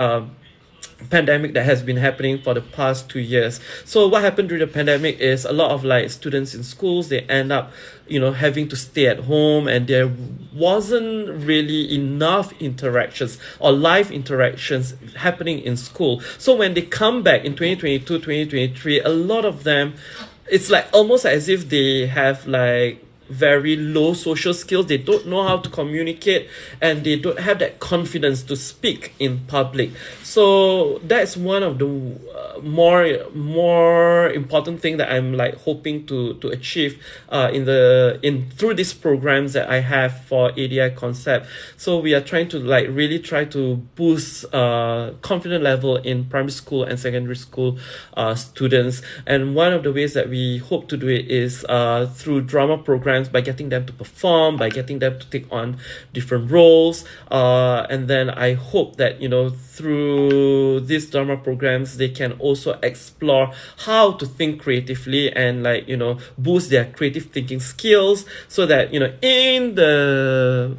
pandemic that has been happening for the past 2 years. So what happened during the pandemic is a lot of like students in schools, they end up having to stay at home, and there wasn't really enough interactions or live interactions happening in school. So when they come back in 2022 2023, a lot of them, it's like almost as if they have like very low social skills. They don't know how to communicate, and they don't have that confidence to speak in public. So that's one of the more important thing that I'm like hoping to achieve through these programs that I have for ADI Concept. So we are trying to like really try to boost confidence level in primary school and secondary school students. And one of the ways that we hope to do it is through drama programs, by getting them to perform, by getting them to take on different roles, and then I hope that through these drama programs they can also explore how to think creatively and boost their creative thinking skills, so that in the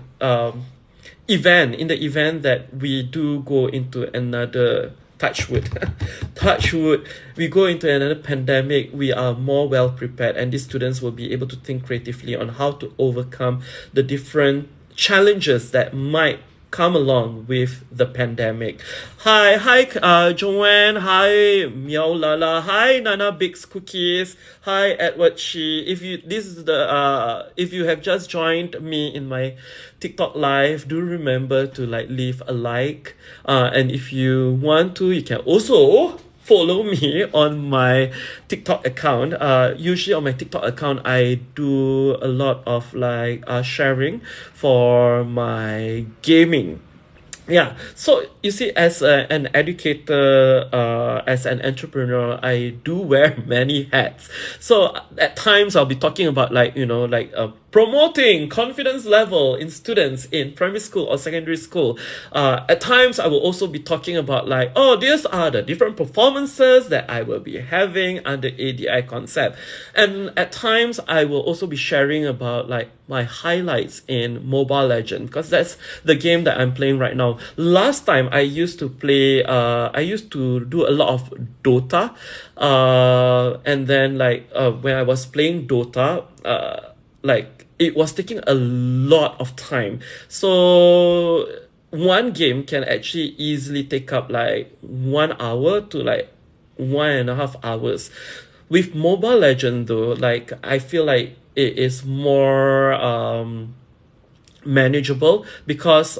event that we do go into another touch wood, we go into another pandemic, we are more well prepared, and these students will be able to think creatively on how to overcome the different challenges that might come along with the pandemic. Hi, Joanne. Hi, Meow Lala. Hi, Nana Bix Cookies. Hi, Edward Shi. If you have just joined me in my TikTok live, do remember to like leave a like. And if you want to, you can also follow me on my TikTok account. Usually on my TikTok account, I do a lot of like sharing for my gaming. Yeah, so you see, as an educator, as an entrepreneur, I do wear many hats. So at times I'll be talking about like, promoting confidence level in students in primary school or secondary school. At times I will also be talking about like, oh, these are the different performances that I will be having under ADI concept. And at times I will also be sharing about like my highlights in Mobile Legend, because that's the game that I'm playing right now. Last time I used to play, I used to do a lot of Dota, and then when I was playing Dota, like it was taking a lot of time. So one game can actually easily take up like 1 hour to like 1.5 hours. With Mobile Legend though, like I feel like it is more manageable, because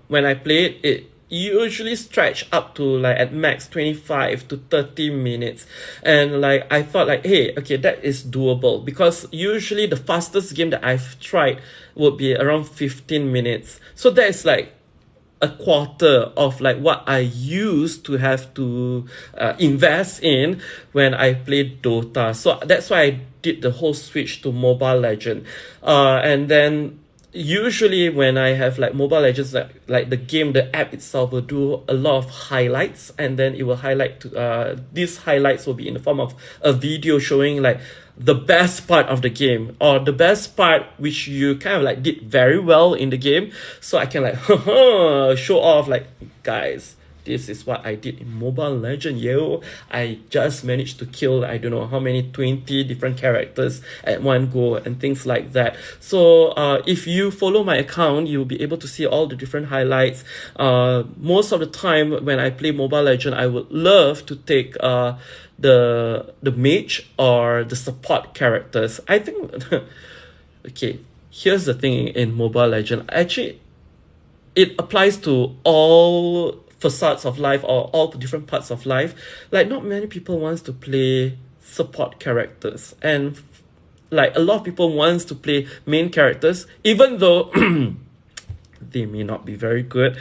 when I play it, it usually stretch up to like at max 25 to 30 minutes. And like I thought like, hey, okay, that is doable, because usually the fastest game that I've tried would be around 15 minutes. So that is like a quarter of like what I used to have to invest in when I played Dota. So that's why I did the whole switch to Mobile Legend. And then usually when I have like Mobile Legends, like the game, the app itself will do a lot of highlights, and then it will highlight to these highlights will be in the form of a video showing like the best part of the game, or the best part which you kind of like did very well in the game, so I can like show off like, guys, this is what I did in Mobile Legend, yo. I just managed to kill, I don't know how many, 20 different characters at one go and things like that. So if you follow my account, you'll be able to see all the different highlights. Most of the time when I play Mobile Legend, I would love to take the mage or the support characters. I think okay, here's the thing in Mobile Legend. Actually, it applies to all facades of life, or all the different parts of life. Like not many people wants to play support characters, and like a lot of people wants to play main characters, even though they may not be very good.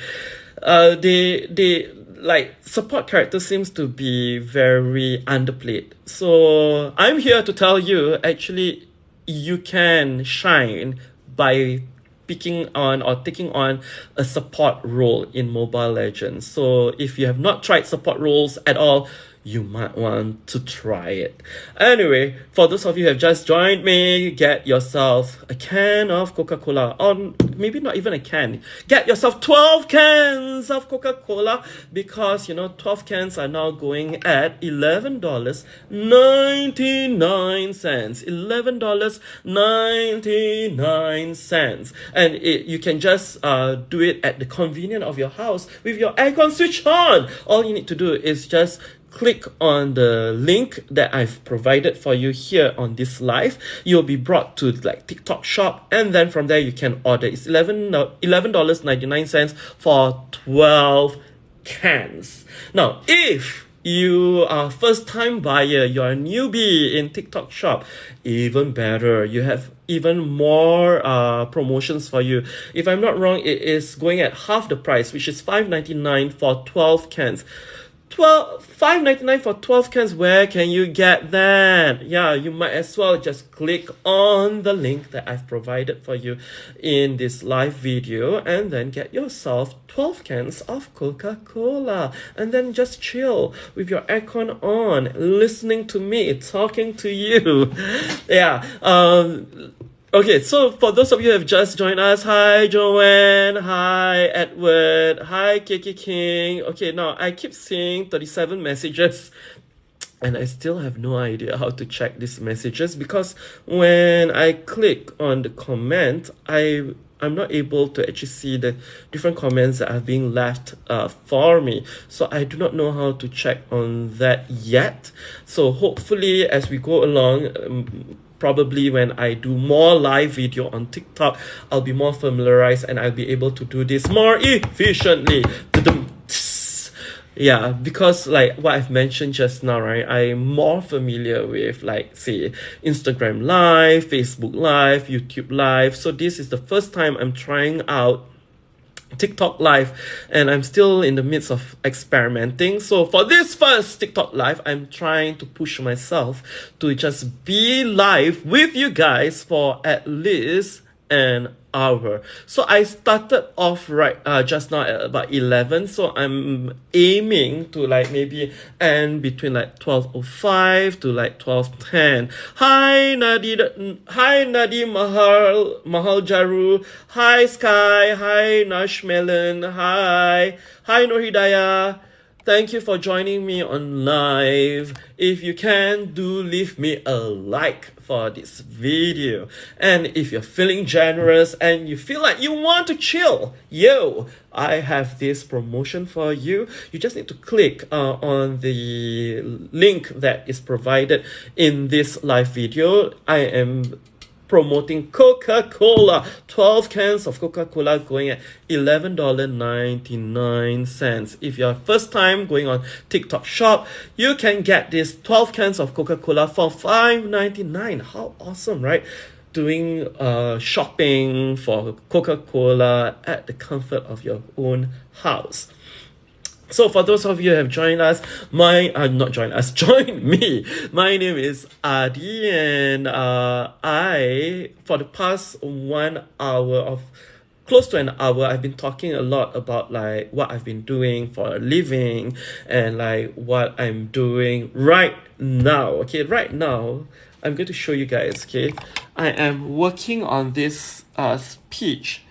They like support character seems to be very underplayed. So I'm here to tell you, actually, you can shine by picking on or taking on a support role in Mobile Legends. So if you have not tried support roles at all, you might want to try it. Anyway, for those of you who have just joined me, get yourself a can of Coca-Cola, or maybe not even a can. Get yourself 12 cans of Coca-Cola, because 12 cans are now going at $11.99. $11.99. And you can just do it at the convenience of your house with your aircon switch on. All you need to do is just click on the link that I've provided for you here on this live. You'll be brought to like TikTok shop, and then from there you can order. It's $11.99 for 12 cans. Now, if you are first time buyer, you're a newbie in TikTok shop, even better, you have even more promotions for you. If I'm not wrong, it is going at half the price, which is $5.99 for 12 cans. $5.99 for 12 cans. Where can you get that? Yeah, you might as well just click on the link that I've provided for you in this live video, and then get yourself 12 cans of Coca-Cola, and then just chill with your aircon on, listening to me talking to you. Yeah. Okay, so for those of you who have just joined us, hi Joanne, hi Edward, hi Kiki King. Okay, now I keep seeing 37 messages, and I still have no idea how to check these messages, because when I click on the comment, I I'm not able to actually see the different comments that are being left for me. So I do not know how to check on that yet. So hopefully as we go along, probably when I do more live video on TikTok, I'll be more familiarized and I'll be able to do this more efficiently. Yeah, because like what I've mentioned just now, right? I'm more familiar with like say Instagram Live, Facebook Live, YouTube Live. So this is the first time I'm trying out TikTok Live, and I'm still in the midst of experimenting. So for this first TikTok Live, I'm trying to push myself to just be live with you guys for at least an hour. So I started off right just now at about 11, so I'm aiming to like maybe end between like 12:05 to like 12:10. Hi Nadi Mahal Jaru. Hi Sky. Hi Nashmelon. Hi Nur Hidayah. Thank you for joining me on live. If you can, do leave me a like for this video. And if you're feeling generous and you feel like you want to chill, I have this promotion for you. You just need to click on the link that is provided in this live video. I am promoting Coca-Cola. 12 cans of Coca-Cola going at $11.99. If you're first time going on TikTok shop, you can get this 12 cans of Coca-Cola for $5.99. How awesome, right? Doing shopping for Coca-Cola at the comfort of your own house. So for those of you who have joined us, not joined us, joined me. My name is Adi, and I, for the past 1 hour of close to an hour, I've been talking a lot about like what I've been doing for a living and like what I'm doing right now. Okay, right now, I'm going to show you guys, okay? I am working on this speech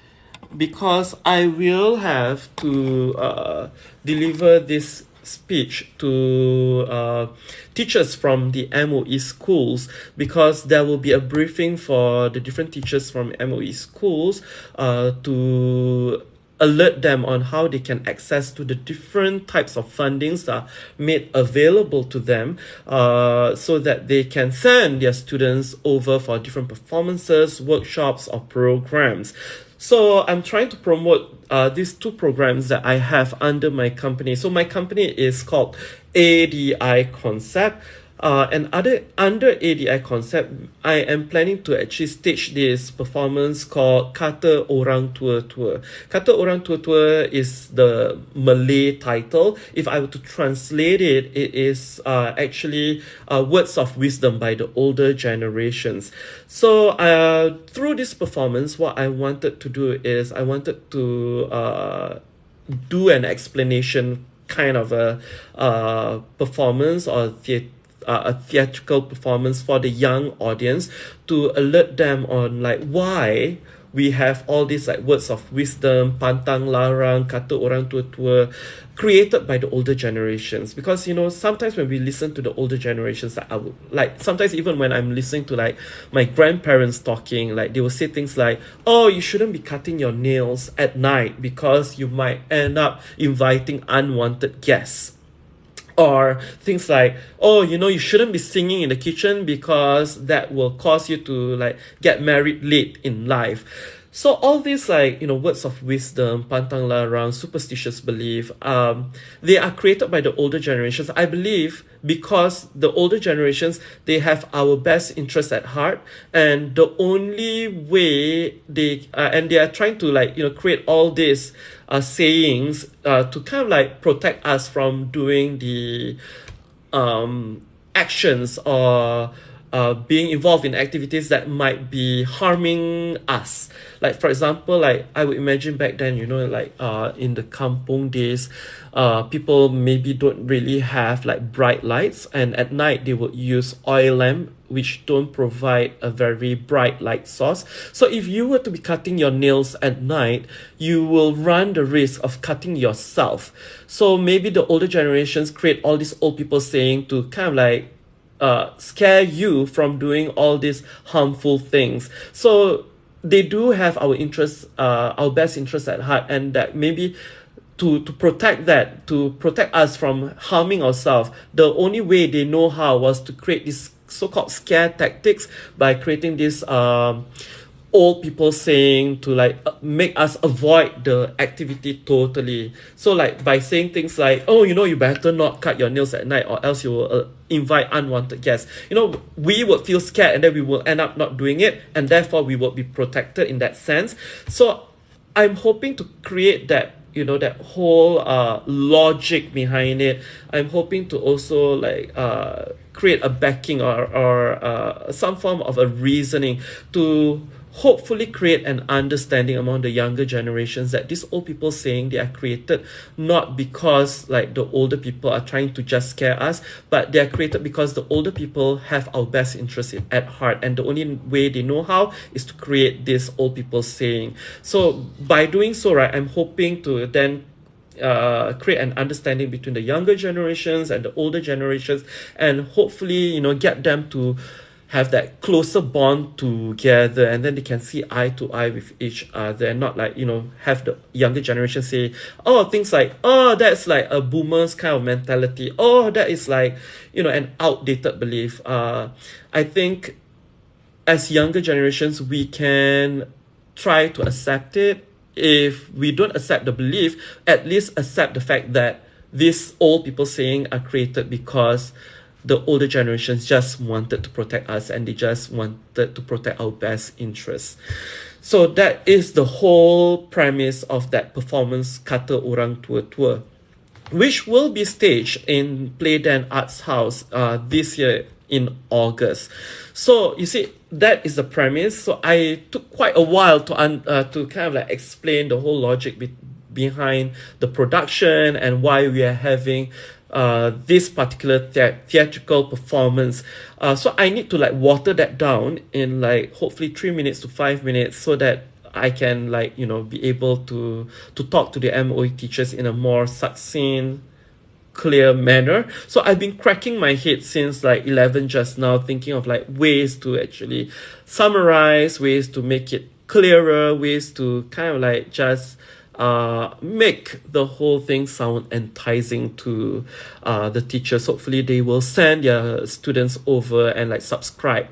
because I will have to deliver this speech to teachers from the MOE schools, because there will be a briefing for the different teachers from MOE schools to alert them on how they can access to the different types of fundings that are made available to them, so that they can send their students over for different performances, workshops, or programs. So I'm trying to promote these two programs that I have under my company. So my company is called ADI Concept. And under ADI Concept, I am planning to actually stage this performance called Kata Orang Tua Tua. Kata Orang Tua Tua is the Malay title. If I were to translate it, it is actually words of wisdom by the older generations. So through this performance, what I wanted to do is I wanted to do an explanation kind of a performance or a theatrical performance for the young audience, to alert them on like why we have all these like words of wisdom, pantang larang, kata orang tua-tua, created by the older generations. Because sometimes when we listen to the older generations, that I would like, sometimes even when I'm listening to like my grandparents talking, like they will say things like, oh, you shouldn't be cutting your nails at night because you might end up inviting unwanted guests. Or things like, oh, you shouldn't be singing in the kitchen because that will cause you to like get married late in life. So all these like, words of wisdom, pantang larang, superstitious belief, they are created by the older generations, I believe, because the older generations, they have our best interests at heart, and the only way they are trying to like, create all these sayings to kind of like protect us from doing the actions or being involved in activities that might be harming us. Like for example, like I would imagine back then, like in the kampung days, people maybe don't really have like bright lights, and at night they would use oil lamp, which don't provide a very bright light source. So if you were to be cutting your nails at night, you will run the risk of cutting yourself. So maybe the older generations create all these old people saying to kind of like scare you from doing all these harmful things. So they do have our interests, our best interests at heart, and that maybe to protect that, to protect us from harming ourselves, the only way they know how was to create this so-called scare tactics by creating this old people saying to like make us avoid the activity totally. So like by saying things like, oh, you know, you better not cut your nails at night or else you will invite unwanted guests. You know, we would feel scared and then we will end up not doing it, and therefore we will be protected in that sense. So I'm hoping to create that, you know, that whole logic behind it. I'm hoping to also like create a backing or some form of a reasoning to hopefully create an understanding among the younger generations that these old people saying they are created not because like the older people are trying to just scare us, but they are created because the older people have our best interests at heart, and the only way they know how is to create this old people saying. So by doing so, right, I'm hoping to then create an understanding between the younger generations and the older generations, and hopefully, you know, get them to have that closer bond together, and then they can see eye to eye with each other, and not like, you know, have the younger generation say, oh, things like, oh, that's like a boomer's kind of mentality, oh, that is like, you know, an outdated belief. I think as younger generations we can try to accept it. If we don't accept the belief, at least accept the fact that these old people saying are created because the older generations just wanted to protect us, and they just wanted to protect our best interests. So that is the whole premise of that performance Kata Orang Tua Tua, which will be staged in Playden Arts House this year in August. So you see, that is the premise. So I took quite a while to kind of like explain the whole logic behind the production and why we are having this particular theatrical performance. So I need to like water that down in like hopefully 3 minutes to 5 minutes, so that I can like, you know, be able to talk to the MOE teachers in a more succinct, clear manner. So I've been cracking my head since like 11 just now, thinking of like ways to actually summarize, ways to make it clearer, ways to kind of like just make the whole thing sound enticing to the teachers. Hopefully they will send their students over and like subscribe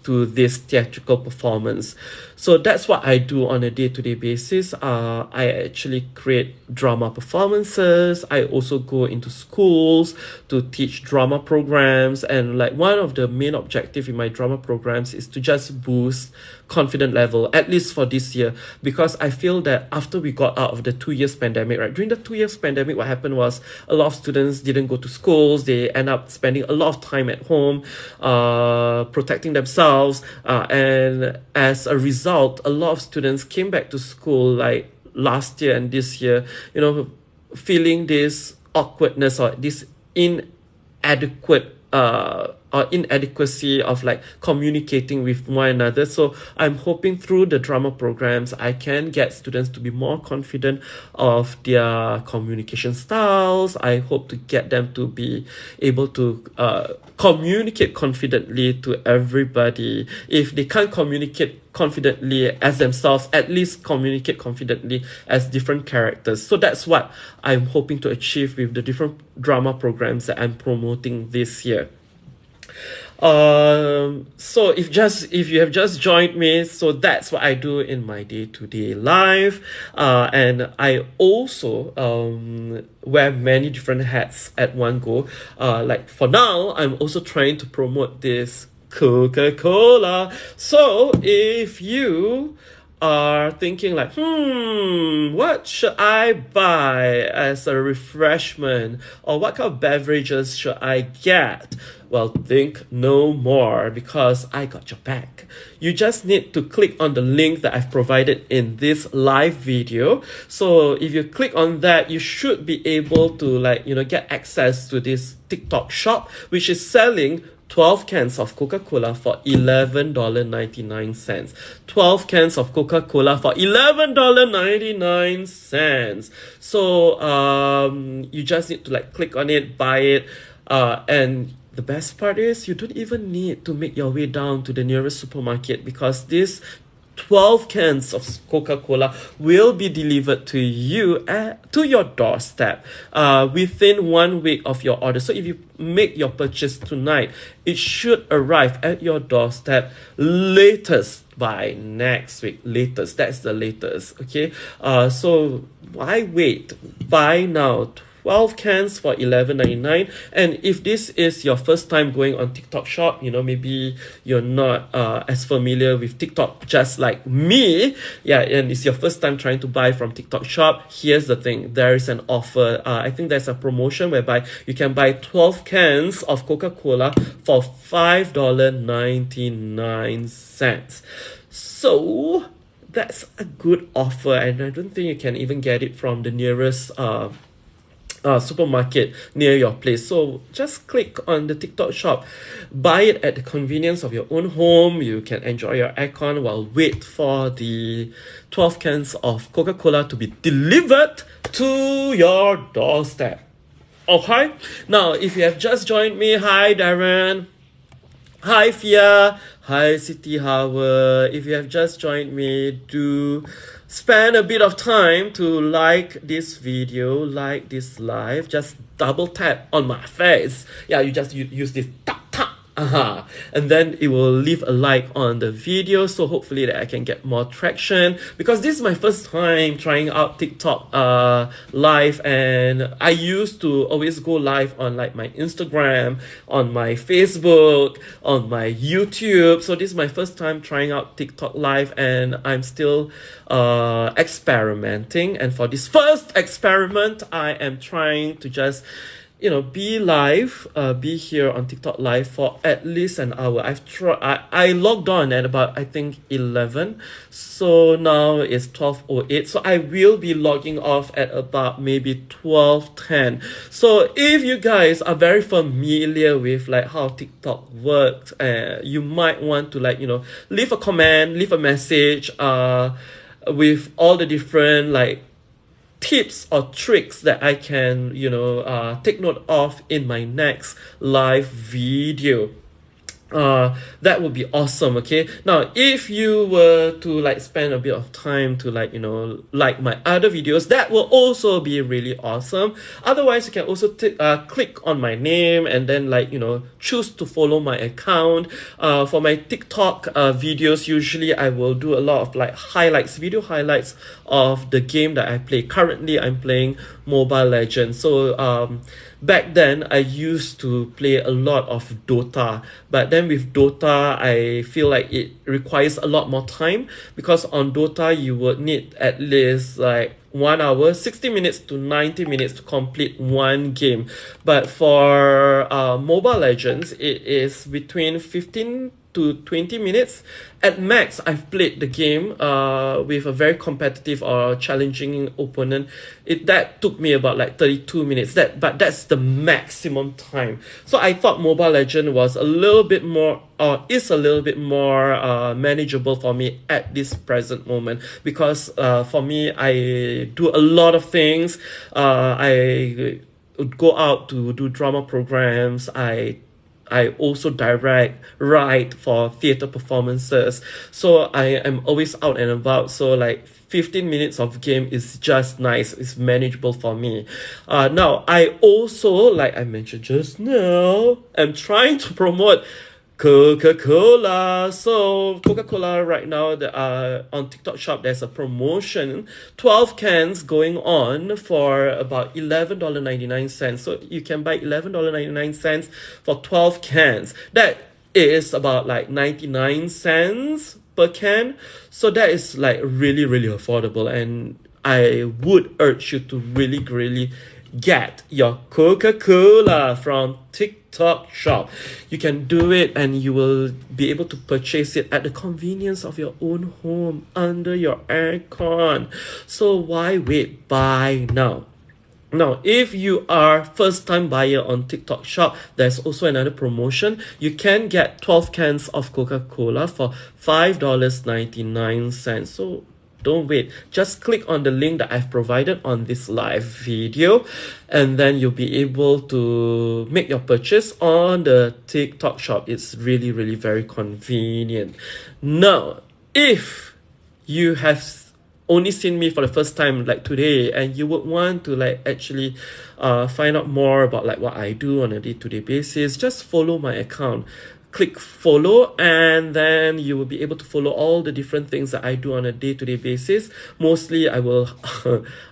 to this theatrical performance. So that's what I do on a day-to-day basis. I actually create drama performances. I also go into schools to teach drama programs, and like one of the main objective in my drama programs is to just boost confidence level, at least for this year, because I feel that after we got out of the 2 years pandemic, right, during the 2 years pandemic, what happened was a lot of students didn't go to schools. They end up spending a lot of time at home protecting themselves, and as a result, a lot of students came back to school like last year and this year, you know, feeling this awkwardness or this inadequate or inadequacy of like communicating with one another. So I'm hoping through the drama programs I can get students to be more confident of their communication styles. I hope to get them to be able to communicate confidently to everybody. If they can't communicate confidently as themselves, at least communicate confidently as different characters. So that's what I'm hoping to achieve with the different drama programs that I'm promoting this year. So if you have just joined me, so that's what I do in my day-to-day life, and I also wear many different hats at one go. Like for now, I'm also trying to promote this Coca-Cola. So if you are thinking like, what should I buy as a refreshment, or what kind of beverages should I get? Well, think no more, because I got your back. You just need to click on the link that I've provided in this live video. So if you click on that, you should be able to like, you know, get access to this TikTok shop, which is selling 12 cans of Coca-Cola for $11.99. 12 cans of Coca-Cola for $11.99. So you just need to like click on it, buy it, and the best part is you don't even need to make your way down to the nearest supermarket, because this 12 cans of Coca-Cola will be delivered to you to your doorstep within 1 week of your order. So if you make your purchase tonight, it should arrive at your doorstep latest by next week. Latest, that's the latest. Okay, so why wait? Buy now. 12 cans for $11.99. And if this is your first time going on TikTok shop, maybe you're not as familiar with TikTok just like me, and it's your first time trying to buy from TikTok shop, here's the thing, there is an offer. I think there's a promotion whereby you can buy 12 cans of Coca-Cola for $5.99. So that's a good offer, and I don't think you can even get it from the nearest supermarket near your place. So just click on the TikTok shop, buy it at the convenience of your own home. You can enjoy your aircon while wait for the 12 cans of Coca-Cola to be delivered to your doorstep. Okay, now if you have just joined me, hi Darren, hi Fia, hi City Howard. If you have just joined me, do spend a bit of time to like this video, like this live. Just double tap on my face. You just use this tap tap. And then it will leave a like on the video, so hopefully that I can get more traction, because this is my first time trying out TikTok live, and I used to always go live on like my Instagram, on my Facebook, on my YouTube. So this is my first time trying out TikTok live, and I'm still experimenting. And for this first experiment, I am trying to just be live, be here on TikTok live for at least an hour. I logged on at about, I think, 11. So now it's 12:08. So I will be logging off at about maybe 12:10. So if you guys are very familiar with like how TikTok works, you might want to leave a comment, leave a message, with all the different tips or tricks that I can take note of in my next live video. That would be awesome. Okay, now if you were to spend a bit of time to like my other videos, that will also be really awesome. Otherwise, you can also click on my name and then choose to follow my account. For my TikTok videos, usually I will do a lot of video highlights of the game that I play. Currently I'm playing Mobile Legends. So back then I used to play a lot of Dota, but then with Dota I feel like it requires a lot more time, because on Dota you would need at least 1 hour, 60 minutes to 90 minutes to complete one game. But for Mobile Legends, it is between 15 to 20 minutes. At max, I've played the game with a very competitive or challenging opponent. That took me about 32 minutes. But that's the maximum time. So I thought Mobile Legend was a little bit more, or is a little bit more manageable for me at this present moment, because for me, I do a lot of things. I go out to do drama programs. I also write for theater performances. So I am always out and about. So 15 minutes of game is just nice. It's manageable for me. Now, I also, like I mentioned just now, am trying to promote Coca-Cola. So Coca-Cola right now, on TikTok shop, there's a promotion, 12 cans going on for about $11.99. So you can buy $11.99 for 12 cans. That is about 99 cents per can. So that is really, really affordable. And I would urge you to really get your Coca-Cola from TikTok shop. You can do it, and you will be able to purchase it at the convenience of your own home under your aircon. So why wait? Buy now. Now, if you are first time buyer on TikTok shop, there's also another promotion. You can get 12 cans of Coca-Cola for $5.99. So don't wait. Just click on the link that I've provided on this live video, and then you'll be able to make your purchase on the TikTok shop. It's really very convenient. Now, if you have only seen me for the first time like today, and you would want to like actually find out more about like what I do on a day-to-day basis, just follow my account. Click follow, and then you will be able to follow all the different things that I do on a day-to-day basis. Mostly I will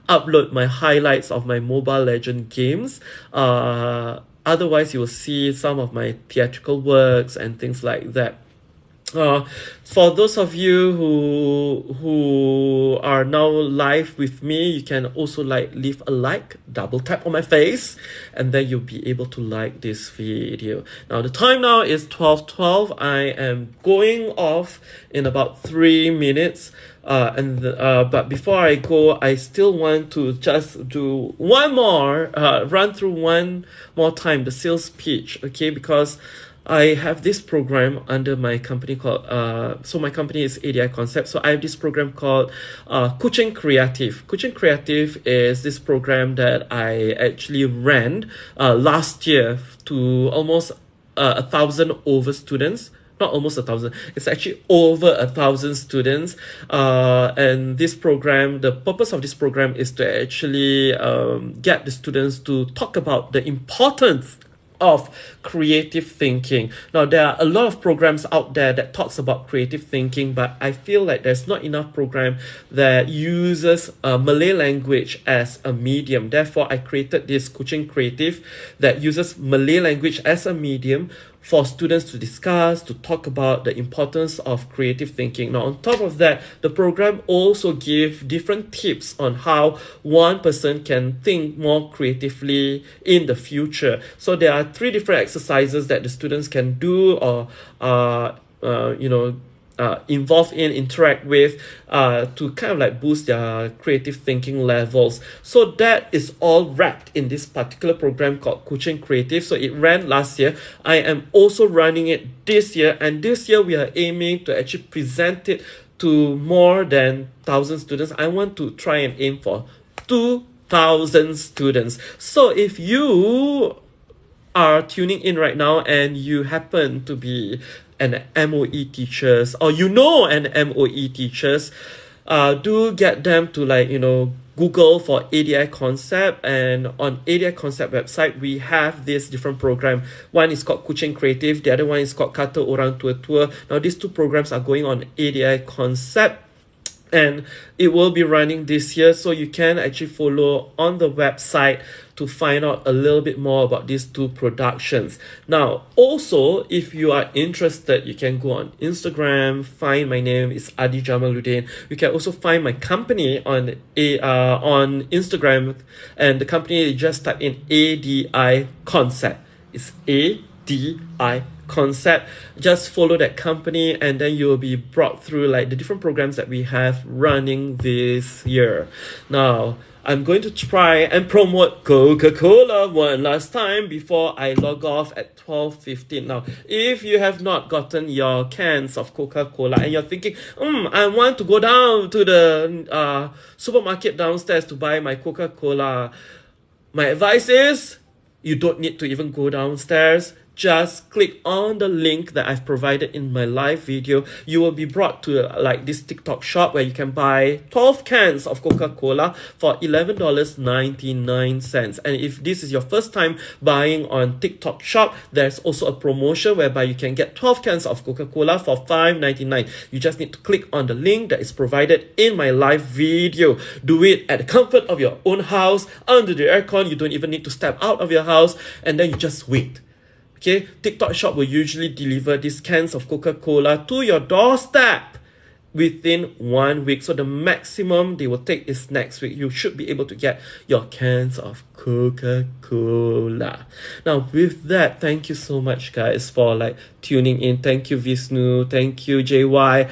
upload my highlights of my Mobile Legend games. Otherwise you will see some of my theatrical works and things like that. uh, for those of you who are now live with me, you can also like leave a like, double tap on my face, and then you'll be able to like this video. Now the time now is 12:12. I am going off in about 3 minutes. But before I go, I still want to just do one more, run through one more time the sales pitch, okay? Because I have this program under my company called, so my company is ADI Concept. So I have this program called Kuching Creative. Kuching Creative is this program that I actually ran last year to almost 1,000 over students. Not almost 1,000, it's actually over 1,000 students. And this program, the purpose of this program is to actually get the students to talk about the importance of creative thinking. Now there are a lot of programs out there that talks about creative thinking, but I feel like there's not enough program that uses Malay language as a medium. Therefore I created this Kuching Creative that uses Malay language as a medium for students to discuss, to talk about the importance of creative thinking. Now, on top of that, the program also gives different tips on how one person can think more creatively in the future. So there are 3 different exercises that the students can do or involve in, interact with, to kind of like boost their creative thinking levels. So that is all wrapped in this particular program called Kuching Creative. So it ran last year. I am also running it this year, and this year we are aiming to actually present it to more than 1,000 students. I want to try and aim for 2,000 students. So if you are tuning in right now and you happen to be an MOE teachers, or you know an MOE teachers, do get them to Google for ADI Concept, and on ADI Concept website we have this different program. One is called Kuching Creative, the other one is called Kata Orang Tua Tua. Now these 2 programs are going on ADI Concept, and it will be running this year, so you can actually follow on the website to find out a little bit more about these 2 productions. Now also, if you are interested, you can go on Instagram, find my name, it's Adi Jamaluddin. You can also find my company on Instagram, and the company, just type in ADI Concept. It's ADI Concept. Just follow that company, and then you will be brought through like the different programs that we have running this year. Now I'm going to try and promote Coca-Cola one last time before I log off at 12:15. Now, if you have not gotten your cans of Coca-Cola and you're thinking, I want to go down to the supermarket downstairs to buy my Coca-Cola, my advice is you don't need to even go downstairs. Just click on the link that I've provided in my live video. You will be brought to like this TikTok shop where you can buy 12 cans of Coca-Cola for $11.99. And if this is your first time buying on TikTok shop, there's also a promotion whereby you can get 12 cans of Coca-Cola for $5.99. You just need to click on the link that is provided in my live video. Do it at the comfort of your own house, under the aircon. You don't even need to step out of your house, and then you just wait. Okay, TikTok shop will usually deliver these cans of Coca-Cola to your doorstep within 1 week. So the maximum they will take is next week. You should be able to get your cans of Coca-Cola. Now with that, thank you so much guys for like tuning in. Thank you Vishnu, thank you JY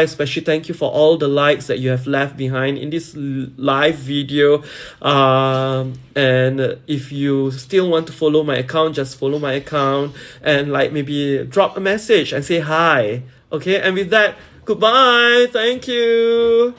especially, thank you for all the likes that you have left behind in this live video. And if you still want to follow my account, just follow my account and like maybe drop a message and say hi. Okay, and with that, goodbye. Thank you.